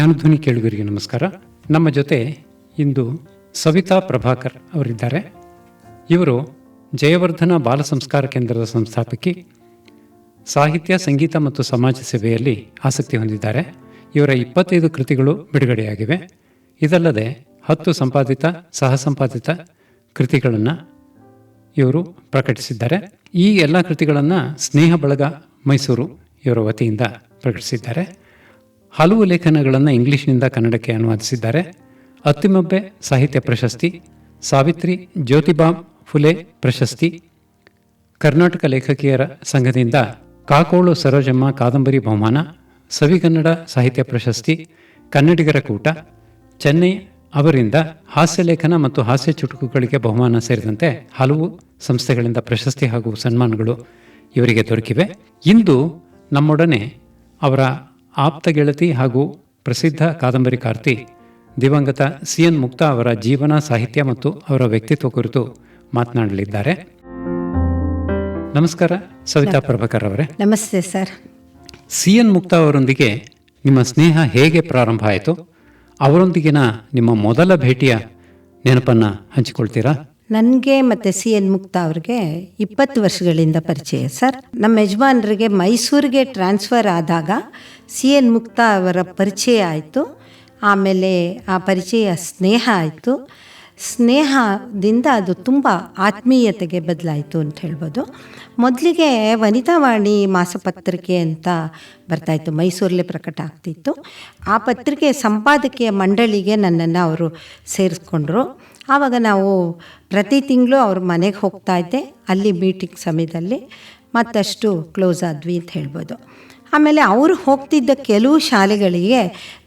ಜ್ಞಾನಧ್ವನಿ ಕೇಳುಗರಿಗೆ ನಮಸ್ಕಾರ. ನಮ್ಮ ಜೊತೆ ಇಂದು ಸವಿತಾ ಪ್ರಭಾಕರ್ ಅವರಿದ್ದಾರೆ. ಇವರು ಜಯವರ್ಧನ ಬಾಲ ಸಂಸ್ಕಾರ ಕೇಂದ್ರದ ಸಂಸ್ಥಾಪಕಿ, ಸಾಹಿತ್ಯ, ಸಂಗೀತ ಮತ್ತು ಸಮಾಜ ಸೇವೆಯಲ್ಲಿ ಆಸಕ್ತಿ ಹೊಂದಿದ್ದಾರೆ. ಇವರ 25 ಕೃತಿಗಳು ಬಿಡುಗಡೆಯಾಗಿವೆ. ಇದಲ್ಲದೆ 10 ಸಂಪಾದಿತ, ಸಹ ಸಂಪಾದಿತ ಕೃತಿಗಳನ್ನು ಇವರು ಪ್ರಕಟಿಸಿದ್ದಾರೆ. ಈ ಎಲ್ಲ ಕೃತಿಗಳನ್ನು ಸ್ನೇಹ ಬಳಗ ಮೈಸೂರು ಇವರ ವತಿಯಿಂದ ಪ್ರಕಟಿಸಿದ್ದಾರೆ. ಹಲವು ಲೇಖನಗಳನ್ನು ಇಂಗ್ಲಿಷ್ನಿಂದ ಕನ್ನಡಕ್ಕೆ ಅನುವಾದಿಸಿದ್ದಾರೆ. ಅತ್ತಿಮಬ್ಬೆ ಸಾಹಿತ್ಯ ಪ್ರಶಸ್ತಿ, ಸಾವಿತ್ರಿ ಜ್ಯೋತಿಬಾ ಫುಲೆ ಪ್ರಶಸ್ತಿ, ಕರ್ನಾಟಕ ಲೇಖಕಿಯರ ಸಂಘದಿಂದ ಕಾಕೋಳು ಸರೋಜಮ್ಮ ಕಾದಂಬರಿ ಬಹುಮಾನ, ಸವಿಗನ್ನಡ ಸಾಹಿತ್ಯ ಪ್ರಶಸ್ತಿ, ಕನ್ನಡಿಗರ ಕೂಟ, ಚೆನ್ನೈ ಅವರಿಂದ ಹಾಸ್ಯ ಲೇಖನ ಮತ್ತು ಹಾಸ್ಯ ಚುಟುಕುಗಳಿಗೆ ಬಹುಮಾನ ಸೇರಿದಂತೆ ಹಲವು ಸಂಸ್ಥೆಗಳಿಂದ ಪ್ರಶಸ್ತಿ ಹಾಗೂ ಸನ್ಮಾನಗಳು ಇವರಿಗೆ ದೊರಕಿವೆ. ಇಂದು ನಮ್ಮೊಡನೆ ಅವರ ಆಪ್ತ ಗೆಳತಿ ಹಾಗೂ ಪ್ರಸಿದ್ಧ ಕಾದಂಬರಿಕಾರ್ತಿ ದಿವಂಗತ CN ಮುಕ್ತಾ ಅವರ ಜೀವನ, ಸಾಹಿತ್ಯ ಮತ್ತು ಅವರ ವ್ಯಕ್ತಿತ್ವ ಕುರಿತು ಮಾತನಾಡಲಿದ್ದಾರೆ. ನಮಸ್ಕಾರ ಸವಿತಾ ಪ್ರಭಾಕರ್ ಅವರೇ. ನಮಸ್ತೆ ಸರ್. CN ಮುಕ್ತಾ ಅವರೊಂದಿಗೆ ನಿಮ್ಮ ಸ್ನೇಹ ಹೇಗೆ ಪ್ರಾರಂಭ ಆಯಿತು? ಅವರೊಂದಿಗಿನ ನಿಮ್ಮ ಮೊದಲ ಭೇಟಿಯ ನೆನಪನ್ನು ಹಂಚಿಕೊಳ್ತೀರಾ? ನನಗೆ ಮತ್ತು CN ಮುಕ್ತಾ ಅವ್ರಿಗೆ 20 ವರ್ಷಗಳಿಂದ ಪರಿಚಯ ಸರ್. ನಮ್ಮ ಯಜಮಾನರಿಗೆ ಮೈಸೂರಿಗೆ ಟ್ರಾನ್ಸ್ಫರ್ ಆದಾಗ CN ಮುಕ್ತಾ ಅವರ ಪರಿಚಯ ಆಯಿತು. ಆಮೇಲೆ ಆ ಪರಿಚಯ ಸ್ನೇಹ ಆಯಿತು. ಸ್ನೇಹದಿಂದ ಅದು ತುಂಬ ಆತ್ಮೀಯತೆಗೆ ಬದಲಾಯಿತು ಅಂತ ಹೇಳ್ಬೋದು. ಮೊದಲಿಗೆ ವನಿತಾವಾಣಿ ಮಾಸಪತ್ರಿಕೆ ಅಂತ ಬರ್ತಾಯಿತ್ತು, ಮೈಸೂರಲ್ಲೇ ಪ್ರಕಟ ಆಗ್ತಿತ್ತು. ಆ ಪತ್ರಿಕೆ ಸಂಪಾದಕೀಯ ಮಂಡಳಿಗೆ ನನ್ನನ್ನು ಅವರು ಸೇರಿಸ್ಕೊಂಡ್ರು. ಆವಾಗ ನಾವು ಪ್ರತಿ ತಿಂಗಳು ಅವ್ರ ಮನೆಗೆ ಹೋಗ್ತಾಯಿದ್ದೆ. ಅಲ್ಲಿ ಮೀಟಿಂಗ್ ಸಮಯದಲ್ಲಿ ಮತ್ತಷ್ಟು ಕ್ಲೋಸ್ ಆದ್ವಿ ಅಂತ ಹೇಳ್ಬೋದು. ಆಮೇಲೆ ಅವರು ಹೋಗ್ತಿದ್ದ ಕೆಲವು ಶಾಲೆಗಳಿಗೆ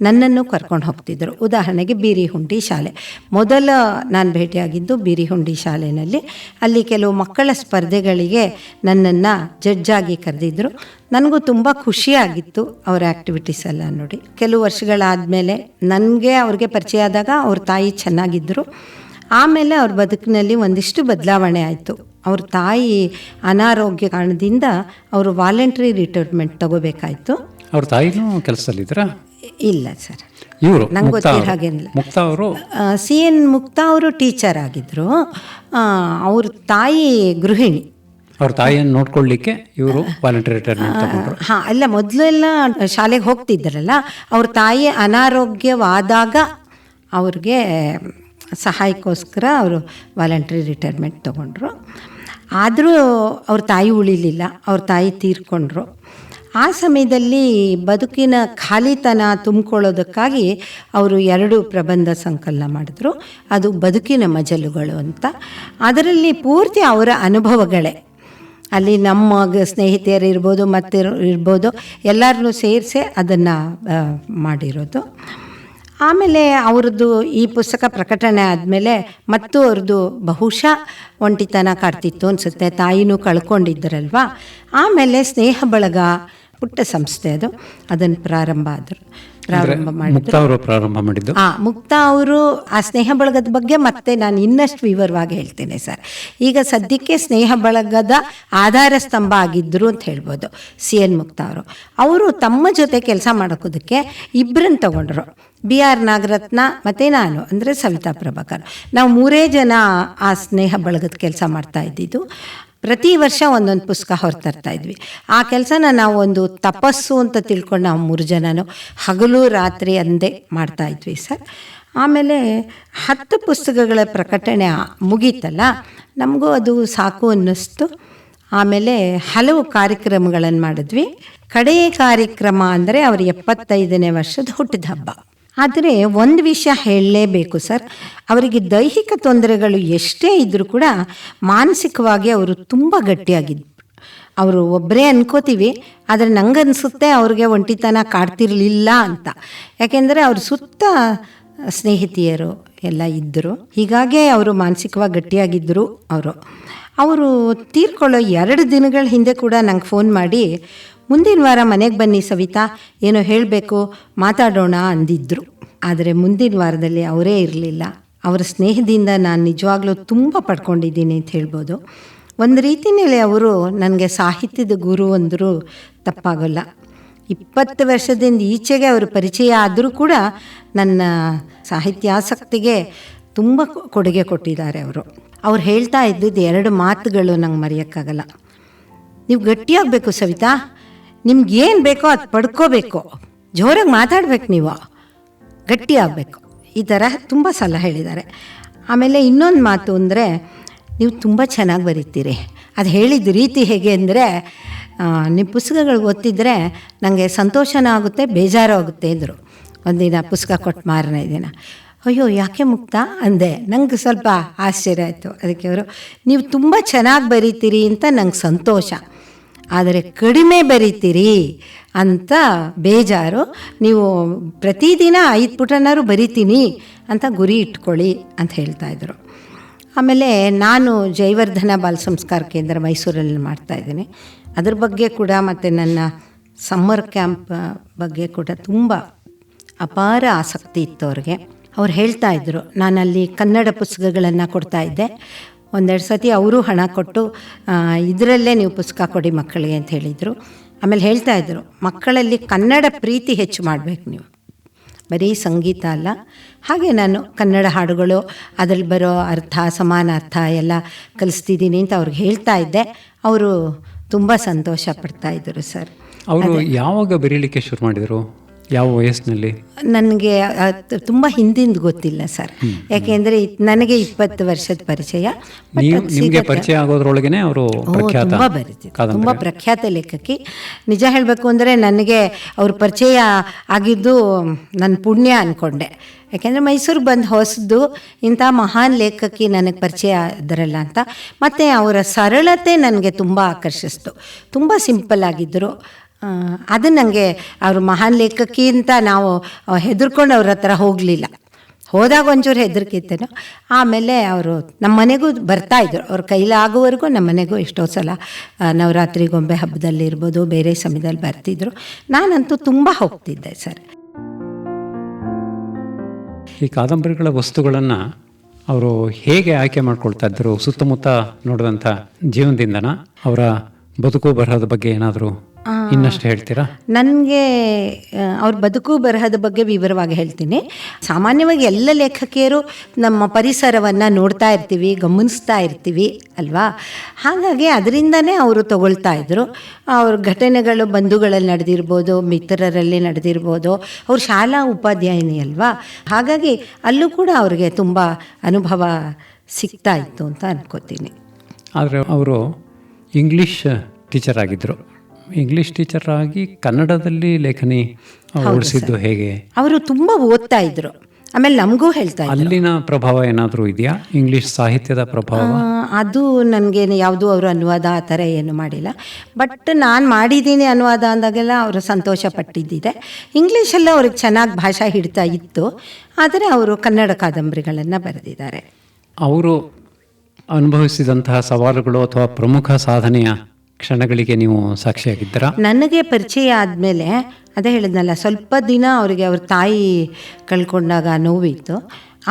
ನನ್ನನ್ನು ಕರ್ಕೊಂಡು ಹೋಗ್ತಿದ್ದರು. ಉದಾಹರಣೆಗೆ ಬೀರಿಹುಂಡಿ ಶಾಲೆ, ಮೊದಲ ನಾನು ಭೇಟಿಯಾಗಿದ್ದು ಬೀರಿಹುಂಡಿ ಶಾಲೆಯಲ್ಲಿ. ಅಲ್ಲಿ ಕೆಲವು ಮಕ್ಕಳ ಸ್ಪರ್ಧೆಗಳಿಗೆ ನನ್ನನ್ನು ಜಡ್ಜಾಗಿ ಕರೆದಿದ್ದರು. ನನಗೂ ತುಂಬ ಖುಷಿಯಾಗಿತ್ತು ಅವರ ಆ್ಯಕ್ಟಿವಿಟೀಸ್ ಎಲ್ಲ ನೋಡಿ. ಕೆಲವು ವರ್ಷಗಳಾದಮೇಲೆ ನನಗೆ ಅವ್ರಿಗೆ ಪರಿಚಯ ಆದಾಗ ಅವ್ರ ತಾಯಿ ಚೆನ್ನಾಗಿದ್ದರು. ಆಮೇಲೆ ಅವ್ರ ಬದುಕಿನಲ್ಲಿ ಒಂದಿಷ್ಟು ಬದಲಾವಣೆ ಆಯಿತು. ಅವ್ರ ತಾಯಿ ಅನಾರೋಗ್ಯ ಕಾರಣದಿಂದ ಅವರು ವಾಲಂಟ್ರಿ ರಿಟೈರ್ಮೆಂಟ್ ತಗೋಬೇಕಾಯಿತು. ಅವ್ರ ತಾಯಿನೂ ಕೆಲಸದಲ್ಲಿದ್ದೀರಾ? ಇಲ್ಲ ಸರ್, ಇವರು ನಂಗೆ ಗೊತ್ತಿರೋ ಹಾಗೇನಿಲ್ಲ. ಮುಕ್ತಾ ಅವರು CN ಮುಕ್ತಾ ಅವರು ಟೀಚರ್ ಆಗಿದ್ದರು. ಅವ್ರ ತಾಯಿ ಗೃಹಿಣಿ. ಅವ್ರ ತಾಯಿಯನ್ನು ನೋಡ್ಕೊಳ್ಳಿಕ್ಕೆ ಇವರು ವಾಲಂಟರಿ ರಿಟೈರ್ಮೆಂಟ್ ತಗೊಂಡ್ರು. ಹಾಂ, ಅಲ್ಲ, ಮೊದಲೆಲ್ಲ ಶಾಲೆಗೆ ಹೋಗ್ತಿದ್ದಾರಲ್ಲ, ಅವ್ರ ತಾಯಿ ಅನಾರೋಗ್ಯವಾದಾಗ ಅವ್ರಿಗೆ ಸಹಾಯಕ್ಕೋಸ್ಕರ ಅವರು ವಾಲಂಟ್ರಿ ರಿಟೈರ್ಮೆಂಟ್ ತೊಗೊಂಡ್ರು. ಆದರೂ ಅವ್ರ ತಾಯಿ ಉಳಿಲಿಲ್ಲ, ಅವ್ರ ತಾಯಿ ತೀರ್ಕೊಂಡ್ರು. ಆ ಸಮಯದಲ್ಲಿ ಬದುಕಿನ ಖಾಲಿತನ ತುಂಬಿಕೊಳ್ಳೋದಕ್ಕಾಗಿ ಅವರು 2 ಪ್ರಬಂಧ ಸಂಕಲನ ಮಾಡಿದ್ರು. ಅದು ಬದುಕಿನ ಮಜಲುಗಳು ಅಂತ. ಅದರಲ್ಲಿ ಪೂರ್ತಿ ಅವರ ಅನುಭವಗಳೇ. ಅಲ್ಲಿ ನಮ್ಮ ಸ್ನೇಹಿತೆಯರು ಇರ್ಬೋದು, ಮತ್ತೆ ಇರ್ಬೋದು, ಎಲ್ಲರನ್ನೂ ಸೇರಿಸಿ ಅದನ್ನು ಮಾಡಿರೋದು. ಆಮೇಲೆ ಅವ್ರದ್ದು ಈ ಪುಸ್ತಕ ಪ್ರಕಟಣೆ ಆದಮೇಲೆ ಮತ್ತು ಅವ್ರದ್ದು ಬಹುಶಃ ಒಂಟಿತನ ಕಾಡ್ತಿತ್ತು ಅನಿಸುತ್ತೆ. ತಾಯಿನೂ ಕಳ್ಕೊಂಡಿದ್ದರಲ್ವ. ಆಮೇಲೆ ಸ್ನೇಹ ಬಳಗ ಪುಟ್ಟ ಸಂಸ್ಥೆ ಅದು, ಅದನ್ನು ಪ್ರಾರಂಭ ಮಾಡಿದ್ದು. ಮುಕ್ತಾ ಅವರು ಆ ಸ್ನೇಹ ಬಳಗದ ಬಗ್ಗೆ ಮತ್ತೆ ನಾನು ಇನ್ನಷ್ಟು ವಿವರವಾಗಿ ಹೇಳ್ತೇನೆ ಸರ್. ಈಗ ಸದ್ಯಕ್ಕೆ ಸ್ನೇಹ ಬಳಗದ ಆಧಾರ ಸ್ತಂಭ ಆಗಿದ್ದರು ಅಂತ ಹೇಳ್ಬೋದು CN ಮುಕ್ತಾ ಅವರು ತಮ್ಮ ಜೊತೆ ಕೆಲಸ ಮಾಡೋದಕ್ಕೆ 2 ತಗೊಂಡ್ರು. BR ನಾಗರತ್ನ ಮತ್ತು ನಾನು, ಅಂದರೆ ಸವಿತಾ ಪ್ರಭಾಕರ್. ನಾವು 3 ಜನ ಆ ಸ್ನೇಹ ಬಳಗದ ಕೆಲಸ ಮಾಡ್ತಾ ಇದ್ದಿದ್ದು. ಪ್ರತಿ ವರ್ಷ ಒಂದೊಂದು ಪುಸ್ತಕ ಹೊರತರ್ತಾ ಇದ್ವಿ. ಆ ಕೆಲಸನ ನಾವು ಒಂದು ತಪಸ್ಸು ಅಂತ ತಿಳ್ಕೊಂಡು ನಾವು 3 ಜನನು ಹಗಲು ರಾತ್ರಿ ಅಂದೇ ಮಾಡ್ತಾ ಇದ್ವಿ ಸರ್. ಆಮೇಲೆ 10 ಪುಸ್ತಕಗಳ ಪ್ರಕಟಣೆ ಮುಗೀತಲ್ಲ, ನಮಗೂ ಅದು ಸಾಕು ಅನ್ನಿಸ್ತು. ಆಮೇಲೆ ಹಲವು ಕಾರ್ಯಕ್ರಮಗಳನ್ನು ಮಾಡಿದ್ವಿ. ಕಡೆಯ ಕಾರ್ಯಕ್ರಮ ಅಂದರೆ ಅವರ 75ನೇ ವರ್ಷದ ಹುಟ್ಟಿದ ಹಬ್ಬ. ಆದರೆ ಒಂದು ವಿಷಯ ಹೇಳಲೇಬೇಕು ಸರ್, ಅವರಿಗೆ ದೈಹಿಕ ತೊಂದರೆಗಳು ಎಷ್ಟೇ ಇದ್ದರೂ ಕೂಡ ಮಾನಸಿಕವಾಗಿ ಅವರು ತುಂಬ ಗಟ್ಟಿಯಾಗಿದ್ದರು. ಅವರು ಒಬ್ಬರೇ ಅನ್ಕೋತೀವಿ, ಆದರೆ ನಂಗನ್ಸುತ್ತೆ ಅವ್ರಿಗೆ ಒಂಟಿತನ ಕಾಡ್ತಿರಲಿಲ್ಲ ಅಂತ. ಯಾಕೆಂದರೆ ಅವ್ರ ಸುತ್ತ ಸ್ನೇಹಿತೆಯರು ಎಲ್ಲ ಇದ್ದರು. ಹೀಗಾಗಿ ಅವರು ಮಾನಸಿಕವಾಗಿ ಗಟ್ಟಿಯಾಗಿದ್ದರು. ಅವರು ತೀರ್ಕೊಳ್ಳೋ 2 ದಿನಗಳ ಹಿಂದೆ ಕೂಡ ನಂಗೆ ಫೋನ್ ಮಾಡಿ, ಮುಂದಿನ ವಾರ ಮನೆಗೆ ಬನ್ನಿ ಸವಿತಾ, ಏನೋ ಹೇಳಬೇಕು, ಮಾತಾಡೋಣ ಅಂದಿದ್ದರು. ಆದರೆ ಮುಂದಿನ ವಾರದಲ್ಲಿ ಅವರೇ ಇರಲಿಲ್ಲ. ಅವರ ಸ್ನೇಹದಿಂದ ನಾನು ನಿಜವಾಗ್ಲೂ ತುಂಬ ಪಡ್ಕೊಂಡಿದ್ದೀನಿ ಅಂತ ಹೇಳ್ಬೋದು. ಒಂದು ರೀತಿಯಲ್ಲಿ ಅವರು ನನಗೆ ಸಾಹಿತ್ಯದ ಗುರು ಅಂದರೂ ತಪ್ಪಾಗೋಲ್ಲ. 20 ವರ್ಷದಿಂದ ಈಚೆಗೆ ಅವರು ಪರಿಚಯ ಆದರೂ ಕೂಡ ನನ್ನ ಸಾಹಿತ್ಯಾಸಕ್ತಿಗೆ ತುಂಬ ಕೊಡುಗೆ ಕೊಟ್ಟಿದ್ದಾರೆ ಅವರು. ಅವ್ರು ಹೇಳ್ತಾ ಇದ್ದಿದ್ದು 2 ಮಾತುಗಳು ನಂಗೆ ಮರೆಯೋಕ್ಕಾಗಲ್ಲ. ನೀವು ಗಟ್ಟಿಯಾಗಬೇಕು ಸವಿತಾ, ನಿಮ್ಗೇನು ಬೇಕೋ ಅದು ಪಡ್ಕೋಬೇಕು, ಜೋರಾಗಿ ಮಾತಾಡ್ಬೇಕು, ನೀವು ಗಟ್ಟಿಯಾಗಬೇಕು, ಈ ಥರ ತುಂಬ ಸಲ ಹೇಳಿದ್ದಾರೆ. ಆಮೇಲೆ ಇನ್ನೊಂದು ಮಾತು ಅಂದರೆ, ನೀವು ತುಂಬ ಚೆನ್ನಾಗಿ ಬರೀತೀರಿ. ಅದು ಹೇಳಿದ ರೀತಿ ಹೇಗೆ ಅಂದರೆ, ನಿಮ್ಮ ಪುಸ್ತಕಗಳು ಓದ್ತಿದ್ರೆ ನನಗೆ ಸಂತೋಷನೂ ಆಗುತ್ತೆ, ಬೇಜಾರು ಆಗುತ್ತೆ ಅಂದರು. ಒಂದಿನ ಪುಸ್ತಕ ಕೊಟ್ಟು ಮಾರನೇ ದಿನ, ಅಯ್ಯೋ ಯಾಕೆ ಮುಕ್ತ ಅಂದೆ. ನಂಗೆ ಸ್ವಲ್ಪ ಆಶ್ಚರ್ಯ ಆಯಿತು. ಅದಕ್ಕೆ ಅವರು, ನೀವು ತುಂಬ ಚೆನ್ನಾಗಿ ಬರೀತೀರಿ ಅಂತ ನಂಗೆ ಸಂತೋಷ, ಆದರೆ ಕಡಿಮೆ ಬರೀತೀರಿ ಅಂತ ಬೇಜಾರು. ನೀವು ಪ್ರತಿದಿನ 5 ಪುಟನಾರು ಬರಿತೀನಿ ಅಂತ ಗುರಿ ಇಟ್ಕೊಳ್ಳಿ ಅಂತ ಹೇಳ್ತಾಯಿದ್ರು. ಆಮೇಲೆ ನಾನು ಜಯವರ್ಧನ ಬಾಲ ಸಂಸ್ಕಾರ ಕೇಂದ್ರ ಮೈಸೂರಲ್ಲಿ ಮಾಡ್ತಾಯಿದ್ದೀನಿ. ಅದ್ರ ಬಗ್ಗೆ ಕೂಡ ಮತ್ತು ನನ್ನ ಸಮ್ಮರ್ ಕ್ಯಾಂಪ್ ಬಗ್ಗೆ ಕೂಡ ತುಂಬ ಅಪಾರ ಆಸಕ್ತಿ ಇತ್ತು ಅವ್ರಿಗೆ. ಅವ್ರು ಹೇಳ್ತಾಯಿದ್ರು, ನಾನಲ್ಲಿ ಕನ್ನಡ ಪುಸ್ತಕಗಳನ್ನು ಕೊಡ್ತಾಯಿದ್ದೆ. 1-2 ಸತಿ ಅವರು ಹಣ ಕೊಟ್ಟು ಇದರಲ್ಲೇ ನೀವು ಪುಸ್ತಕ ಕೊಡಿ ಮಕ್ಕಳಿಗೆ ಅಂತ ಹೇಳಿದರು. ಆಮೇಲೆ ಹೇಳ್ತಾಯಿದ್ರು, ಮಕ್ಕಳಲ್ಲಿ ಕನ್ನಡ ಪ್ರೀತಿ ಹೆಚ್ಚು ಮಾಡಬೇಕು ನೀವು, ಬರೀ ಸಂಗೀತ ಅಲ್ಲ. ಹಾಗೆ ನಾನು ಕನ್ನಡ ಹಾಡುಗಳು, ಅದರಲ್ಲಿ ಬರೋ ಅರ್ಥ, ಸಮಾನಾರ್ಥ ಎಲ್ಲ ಕಲಿಸ್ತಿದ್ದೀನಿ ಅಂತ ಅವ್ರಿಗೆ ಹೇಳ್ತಾ ಇದ್ದೆ. ಅವರು ತುಂಬ ಸಂತೋಷ ಪಡ್ತಾಯಿದ್ರು ಸರ್. ಅವರು ಯಾವಾಗ ಬರೀಲಿಕ್ಕೆ ಶುರು ಮಾಡಿದರು? ಯಾವ ವಯಸ್ಸಿನಲ್ಲಿ? ನನಗೆ ತುಂಬ ಹಿಂದಿಂದ ಗೊತ್ತಿಲ್ಲ ಸರ್, ಯಾಕೆಂದರೆ ನನಗೆ 20 ವರ್ಷದ ಪರಿಚಯ. ನಿಮಗೆ ಪರಿಚಯ ಆಗೋದ್ರೊಳಗೇನೆ ಅವರು ತುಂಬ ಬರೀತಿದ್ರು, ತುಂಬ ಪ್ರಖ್ಯಾತ ಲೇಖಕಿ. ನಿಜ ಹೇಳಬೇಕು ಅಂದರೆ ನನಗೆ ಅವ್ರ ಪರಿಚಯ ಆಗಿದ್ದು ನನ್ನ ಪುಣ್ಯ ಅಂದ್ಕೊಂಡೆ. ಯಾಕೆಂದರೆ ಮೈಸೂರಿಗೆ ಬಂದು ಹೊಸದು, ಇಂಥ ಮಹಾನ್ ಲೇಖಕಿ ನನಗೆ ಪರಿಚಯ ಇದ್ದರಲ್ಲ ಅಂತ. ಮತ್ತು ಅವರ ಸರಳತೆ ನನಗೆ ತುಂಬ ಆಕರ್ಷಿಸ್ತು. ತುಂಬ ಸಿಂಪಲ್ ಆಗಿದ್ದರು. ಅದು ನನಗೆ ಅವರು ಮಹಾನ್ ಲೇಖಕಿ ಅಂತ ನಾವು ಹೆದರ್ಕೊಂಡು ಅವ್ರ ಹತ್ರ ಹೋಗಲಿಲ್ಲ. ಹೋದಾಗ ಒಂಚೂರು ಹೆದರ್ಕಿತ್ತೇನೋ. ಆಮೇಲೆ ಅವರು ನಮ್ಮ ಮನೆಗೂ ಬರ್ತಾಯಿದ್ರು, ಅವ್ರ ಕೈಲಾಗುವವರೆಗೂ ನಮ್ಮ ಮನೆಗೂ ಎಷ್ಟೋ ಸಲ ನವರಾತ್ರಿ ಗೊಂಬೆ ಹಬ್ಬದಲ್ಲಿ ಇರ್ಬೋದು, ಬೇರೆ ಸಮಯದಲ್ಲಿ ಬರ್ತಿದ್ರು. ನಾನಂತೂ ತುಂಬ ಹೋಗ್ತಿದ್ದೆ ಸರ್. ಈ ಕಾದಂಬರಿಗಳ ವಸ್ತುಗಳನ್ನು ಅವರು ಹೇಗೆ ಆಯ್ಕೆ ಮಾಡ್ಕೊಳ್ತಾ ಇದ್ದರು? ಸುತ್ತಮುತ್ತ ನೋಡಿದಂಥ ಜೀವನದಿಂದನ ಅವರ ಬದುಕು ಬರಹದ ಬಗ್ಗೆ ಏನಾದರೂ ಇನ್ನಷ್ಟು ಹೇಳ್ತೀರಾ? ನನಗೆ ಅವ್ರ ಬದುಕು ಬರಹದ ಬಗ್ಗೆ ವಿವರವಾಗಿ ಹೇಳ್ತೀನಿ. ಸಾಮಾನ್ಯವಾಗಿ ಎಲ್ಲ ಲೇಖಕಿಯರು ನಮ್ಮ ಪರಿಸರವನ್ನು ನೋಡ್ತಾ ಇರ್ತೀವಿ, ಗಮನಿಸ್ತಾ ಇರ್ತೀವಿ ಅಲ್ವಾ? ಹಾಗಾಗಿ ಅದರಿಂದನೇ ಅವರು ತಗೊಳ್ತಾ ಇದ್ರು. ಅವ್ರ ಘಟನೆಗಳು ಬಂಧುಗಳಲ್ಲಿ ನಡೆದಿರ್ಬೋದು, ಮಿತ್ರರಲ್ಲಿ ನಡೆದಿರ್ಬೋದು. ಅವ್ರು ಶಾಲಾ ಉಪಾಧ್ಯಾಯಿನಿ ಅಲ್ವಾ? ಹಾಗಾಗಿ ಅಲ್ಲೂ ಕೂಡ ಅವ್ರಿಗೆ ತುಂಬ ಅನುಭವ ಸಿಗ್ತಾ ಇತ್ತು ಅಂತ ಅನ್ಕೋತೀನಿ. ಆದರೆ ಅವರು ಇಂಗ್ಲೀಷ್ ಟೀಚರ್ ಆಗಿದ್ದರು. ಇಂಗ್ಲೀಷ್ ಟೀಚರ್ ಆಗಿ ಕನ್ನಡದಲ್ಲಿ ಲೇಖನಿ ಓಡಿಸಿದ್ದು ಹೇಗೆ? ಅವರು ತುಂಬ ಓದ್ತಾ ಇದ್ರು. ಆಮೇಲೆ ನಮಗೂ ಹೇಳ್ತಾ ಇದ್ರು. ಅಲ್ಲಿನ ಪ್ರಭಾವ ಏನಾದರೂ ಇದೆಯಾ? ಇಂಗ್ಲೀಷ್ ಸಾಹಿತ್ಯದ ಪ್ರಭಾವ? ಅದು ನನಗೆ ಯಾವುದೂ ಅವರು ಅನುವಾದ ಆ ಥರ ಏನು ಮಾಡಿಲ್ಲ. ಬಟ್ ನಾನು ಮಾಡಿದ್ದೀನಿ ಅನುವಾದ ಅಂದಾಗೆಲ್ಲ ಅವರು ಸಂತೋಷ ಪಟ್ಟಿದ್ದಿದೆ. ಇಂಗ್ಲೀಷೆಲ್ಲ ಅವ್ರಿಗೆ ಚೆನ್ನಾಗಿ ಭಾಷೆ ಹಿಡ್ತಾ ಇತ್ತು. ಆದರೆ ಅವರು ಕನ್ನಡ ಕಾದಂಬರಿಗಳನ್ನು ಬರೆದಿದ್ದಾರೆ. ಅವರು ಅನುಭವಿಸಿದಂತಹ ಸವಾಲುಗಳು ಅಥವಾ ಪ್ರಮುಖ ಸಾಧನೆಯ ಕ್ಷಣಗಳಿಗೆ ನೀವು ಸಾಕ್ಷಿಯಾಗಿದ್ದೀರಾ? ನನಗೆ ಪರಿಚಯ ಆದಮೇಲೆ ಅದೇ ಹೇಳಿದ್ನಲ್ಲ, ಸ್ವಲ್ಪ ದಿನ ಅವರಿಗೆ ಅವ್ರ ತಾಯಿ ಕಳ್ಕೊಂಡಾಗ ನೋವಿತ್ತು.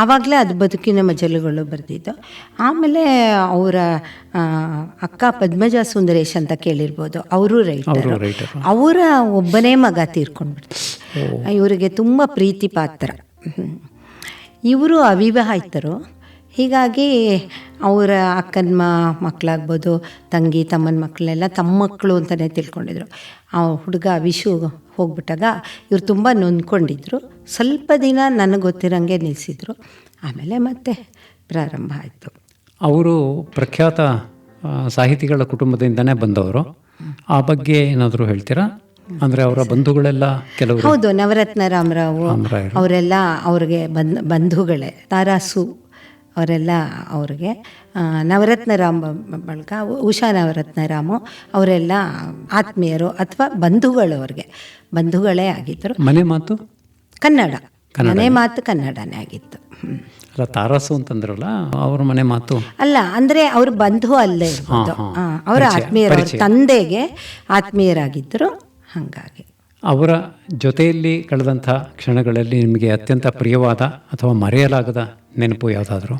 ಆವಾಗಲೇ ಅದು ಬದುಕಿನ ಮಜಲುಗಳು ಬರೆದಿದ್ದು. ಆಮೇಲೆ ಅವರ ಅಕ್ಕ ಪದ್ಮಜಾ ಸುಂದರೇಶ್ ಅಂತ ಕೇಳಿರ್ಬೋದು, ಅವರು ರೈಟರ್. ಅವರ ಒಬ್ಬನೇ ಮಗ ತೀರ್ಕೊಂಡ್ಬಿಡ್ತಾರೆ. ಇವರಿಗೆ ತುಂಬ ಪ್ರೀತಿ ಪಾತ್ರ. ಇವರು ಅವಿವಾಹಿತರು. ಹೀಗಾಗಿ ಅವರ ಅಕ್ಕನ ಮಕ್ಕಳಾಗ್ಬೋದು, ತಂಗಿ ತಮ್ಮನ ಮಕ್ಕಳೆಲ್ಲ ತಮ್ಮ ಮಕ್ಕಳು ಅಂತಲೇ ತಿಳ್ಕೊಂಡಿದ್ರು. ಆ ಹುಡುಗ ವಿಶು ಹೋಗ್ಬಿಟ್ಟಾಗ ಇವರು ತುಂಬ ನೊಂದ್ಕೊಂಡಿದ್ರು. ಸ್ವಲ್ಪ ದಿನ ನನಗೆ ಗೊತ್ತಿರೋಂಗೆ ನಿಲ್ಲಿಸಿದ್ರು. ಆಮೇಲೆ ಮತ್ತೆ ಪ್ರಾರಂಭ ಆಯಿತು. ಅವರು ಪ್ರಖ್ಯಾತ ಸಾಹಿತಿಗಳ ಕುಟುಂಬದಿಂದನೇ ಬಂದವರು. ಆ ಬಗ್ಗೆ ಏನಾದರೂ ಹೇಳ್ತೀರಾ? ಅಂದರೆ ಅವರ ಬಂಧುಗಳೆಲ್ಲ ಕೆಲವರು? ಹೌದು, ನವರತ್ನ ರಾಮರಾವು ಅವರೆಲ್ಲ ಅವ್ರಿಗೆ ಬಂಧುಗಳೇ. ತಾರಾಸು ಅವರೆಲ್ಲ ಅವ್ರಿಗೆ, ನವರತ್ನ ರಾಮ ಬಳಗ, ಉಷಾ ನವರತ್ನ ರಾಮು ಅವರೆಲ್ಲ ಆತ್ಮೀಯರು ಅಥವಾ ಬಂಧುಗಳು. ಅವ್ರಿಗೆ ಬಂಧುಗಳೇ ಆಗಿದ್ದರು. ಮನೆ ಮಾತು ಕನ್ನಡ, ಮನೆ ಮಾತು ಕನ್ನಡನೇ ಆಗಿತ್ತು. ಅಲ್ಲ, ತಾರಾಸು ಅಂತಂದ್ರಲ್ಲ, ಅವ್ರ ಮನೆ ಮಾತು ಅಲ್ಲ, ಅಂದರೆ ಅವ್ರ ಬಂಧು ಅಲ್ಲೇ ಇರ್ಬೋದು. ಅವರ ಆತ್ಮೀಯರು, ಅವ್ರ ತಂದೆಗೆ ಆತ್ಮೀಯರಾಗಿದ್ದರು. ಹಾಗಾಗಿ ಅವರ ಜೊತೆಯಲ್ಲಿ ಕಳೆದಂಥ ಕ್ಷಣಗಳಲ್ಲಿ ನಿಮಗೆ ಅತ್ಯಂತ ಪ್ರಿಯವಾದ ಅಥವಾ ಮರೆಯಲಾಗದ ನೆನಪು ಯಾವುದಾದ್ರು?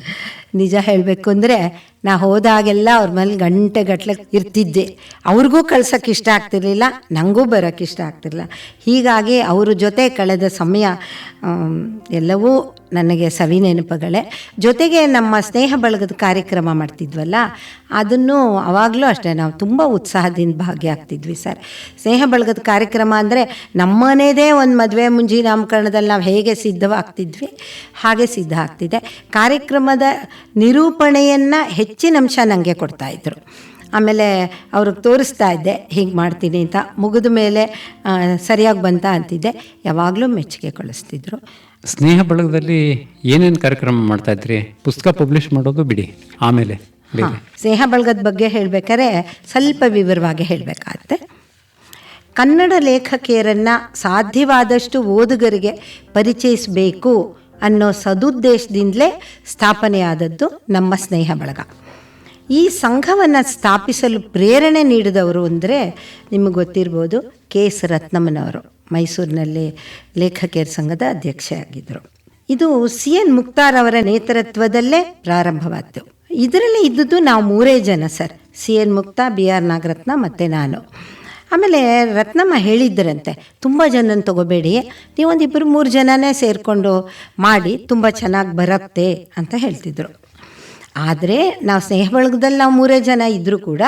ನಿಜ ಹೇಳಬೇಕು ಅಂದರೆ ನಾ ಹೋದಾಗೆಲ್ಲ ಅವ್ರ ಮೇಲೆ ಗಂಟೆಗಟ್ಟಲೆ ಇರ್ತಿದ್ದೆ. ಅವ್ರಿಗೂ ಕಳ್ಸೋಕ್ಕೆ ಇಷ್ಟ ಆಗ್ತಿರ್ಲಿಲ್ಲ, ನನಗೂ ಬರೋಕ್ಕೆ ಇಷ್ಟ ಆಗ್ತಿರಲಿಲ್ಲ. ಹೀಗಾಗಿ ಅವ್ರ ಜೊತೆ ಕಳೆದ ಸಮಯ ಎಲ್ಲವೂ ನನಗೆ ಸವಿ ನೆನಪುಗಳೇ. ಜೊತೆಗೆ ನಮ್ಮ ಸ್ನೇಹ ಬಳಗದ ಕಾರ್ಯಕ್ರಮ ಮಾಡ್ತಿದ್ವಲ್ಲ, ಅದನ್ನು ಅವಾಗಲೂ ಅಷ್ಟೇ ನಾವು ತುಂಬ ಉತ್ಸಾಹದಿಂದ ಭಾಗಿಯಾಗ್ತಿದ್ವಿ ಸರ್. ಸ್ನೇಹ ಬಳಗದ ಕಾರ್ಯಕ್ರಮ ಅಂದರೆ ನಮ್ಮನೇದೇ ಒಂದು ಮದುವೆ ಮುಂಜಿ ನಾಮಕರಣದಲ್ಲಿ ನಾವು ಹೇಗೆ ಸಿದ್ಧವಾಗ್ತಿದ್ವಿ ಹಾಗೆ ಸಿದ್ಧ ಆಗ್ತಿದೆ. ಕಾರ್ಯಕ್ರಮದ ನಿರೂಪಣೆಯನ್ನು ಹೆಚ್ಚಿನ ಅಂಶ ನನಗೆ ಕೊಡ್ತಾಯಿದ್ರು. ಆಮೇಲೆ ಅವ್ರಿಗೆ ತೋರಿಸ್ತಾ ಇದ್ದೆ ಹೀಗೆ ಮಾಡ್ತೀನಿ ಅಂತ. ಮುಗಿದ ಮೇಲೆ ಸರಿಯಾಗಿ ಬಂತ ಅಂತಿದ್ದೆ. ಯಾವಾಗಲೂ ಮೆಚ್ಚುಗೆ ಕಳಿಸ್ತಿದ್ರು. ಸ್ನೇಹ ಬಳಗದಲ್ಲಿ ಏನೇನು ಕಾರ್ಯಕ್ರಮ ಮಾಡ್ತಾಯಿದ್ರಿ? ಪುಸ್ತಕ ಪಬ್ಲಿಷ್ ಮಾಡೋದು ಬಿಡಿ, ಆಮೇಲೆ ಸ್ನೇಹ ಬಳಗದ ಬಗ್ಗೆ ಹೇಳಬೇಕಾದ್ರೆ ಸ್ವಲ್ಪ ವಿವರವಾಗಿ ಹೇಳಬೇಕಾಗತ್ತೆ. ಕನ್ನಡ ಲೇಖಕಿಯರನ್ನು ಸಾಧ್ಯವಾದಷ್ಟು ಓದುಗರಿಗೆ ಪರಿಚಯಿಸಬೇಕು ಅನ್ನೋ ಸದುದ್ದೇಶದಿಂದಲೇ ಸ್ಥಾಪನೆಯಾದದ್ದು ನಮ್ಮ ಸ್ನೇಹ ಬಳಗ. ಈ ಸಂಘವನ್ನು ಸ್ಥಾಪಿಸಲು ಪ್ರೇರಣೆ ನೀಡಿದವರು ಅಂದರೆ ನಿಮಗೆ ಗೊತ್ತಿರ್ಬೋದು, KS ರತ್ನಮ್ಮನವರು. ಮೈಸೂರಿನಲ್ಲಿ ಲೇಖಕಿಯರ ಸಂಘದ ಅಧ್ಯಕ್ಷೆ ಆಗಿದ್ದರು. ಇದು CN ಮುಕ್ತಾರ್ ಅವರ ನೇತೃತ್ವದಲ್ಲೇ ಪ್ರಾರಂಭವಾಯಿತು. ಇದರಲ್ಲಿ ಇದ್ದುದು ನಾವು 3 ಜನ ಸರ್, CN ಮುಕ್ತಾ, BR ನಾಗರತ್ನ ಮತ್ತು ನಾನು. ಆಮೇಲೆ ರತ್ನಮ್ಮ ಹೇಳಿದ್ದರಂತೆ, ತುಂಬ ಜನನ ತಗೋಬೇಡಿ, ನೀವೊಂದು 2-3 ಜನನೇ ಸೇರಿಕೊಂಡು ಮಾಡಿ, ತುಂಬ ಚೆನ್ನಾಗಿ ಬರುತ್ತೆ ಅಂತ ಹೇಳ್ತಿದ್ರು. ಆದರೆ ನಾವು ಸ್ನೇಹ ಬಳಗದಲ್ಲಿ ನಾವು 3 ಜನ ಇದ್ದರೂ ಕೂಡ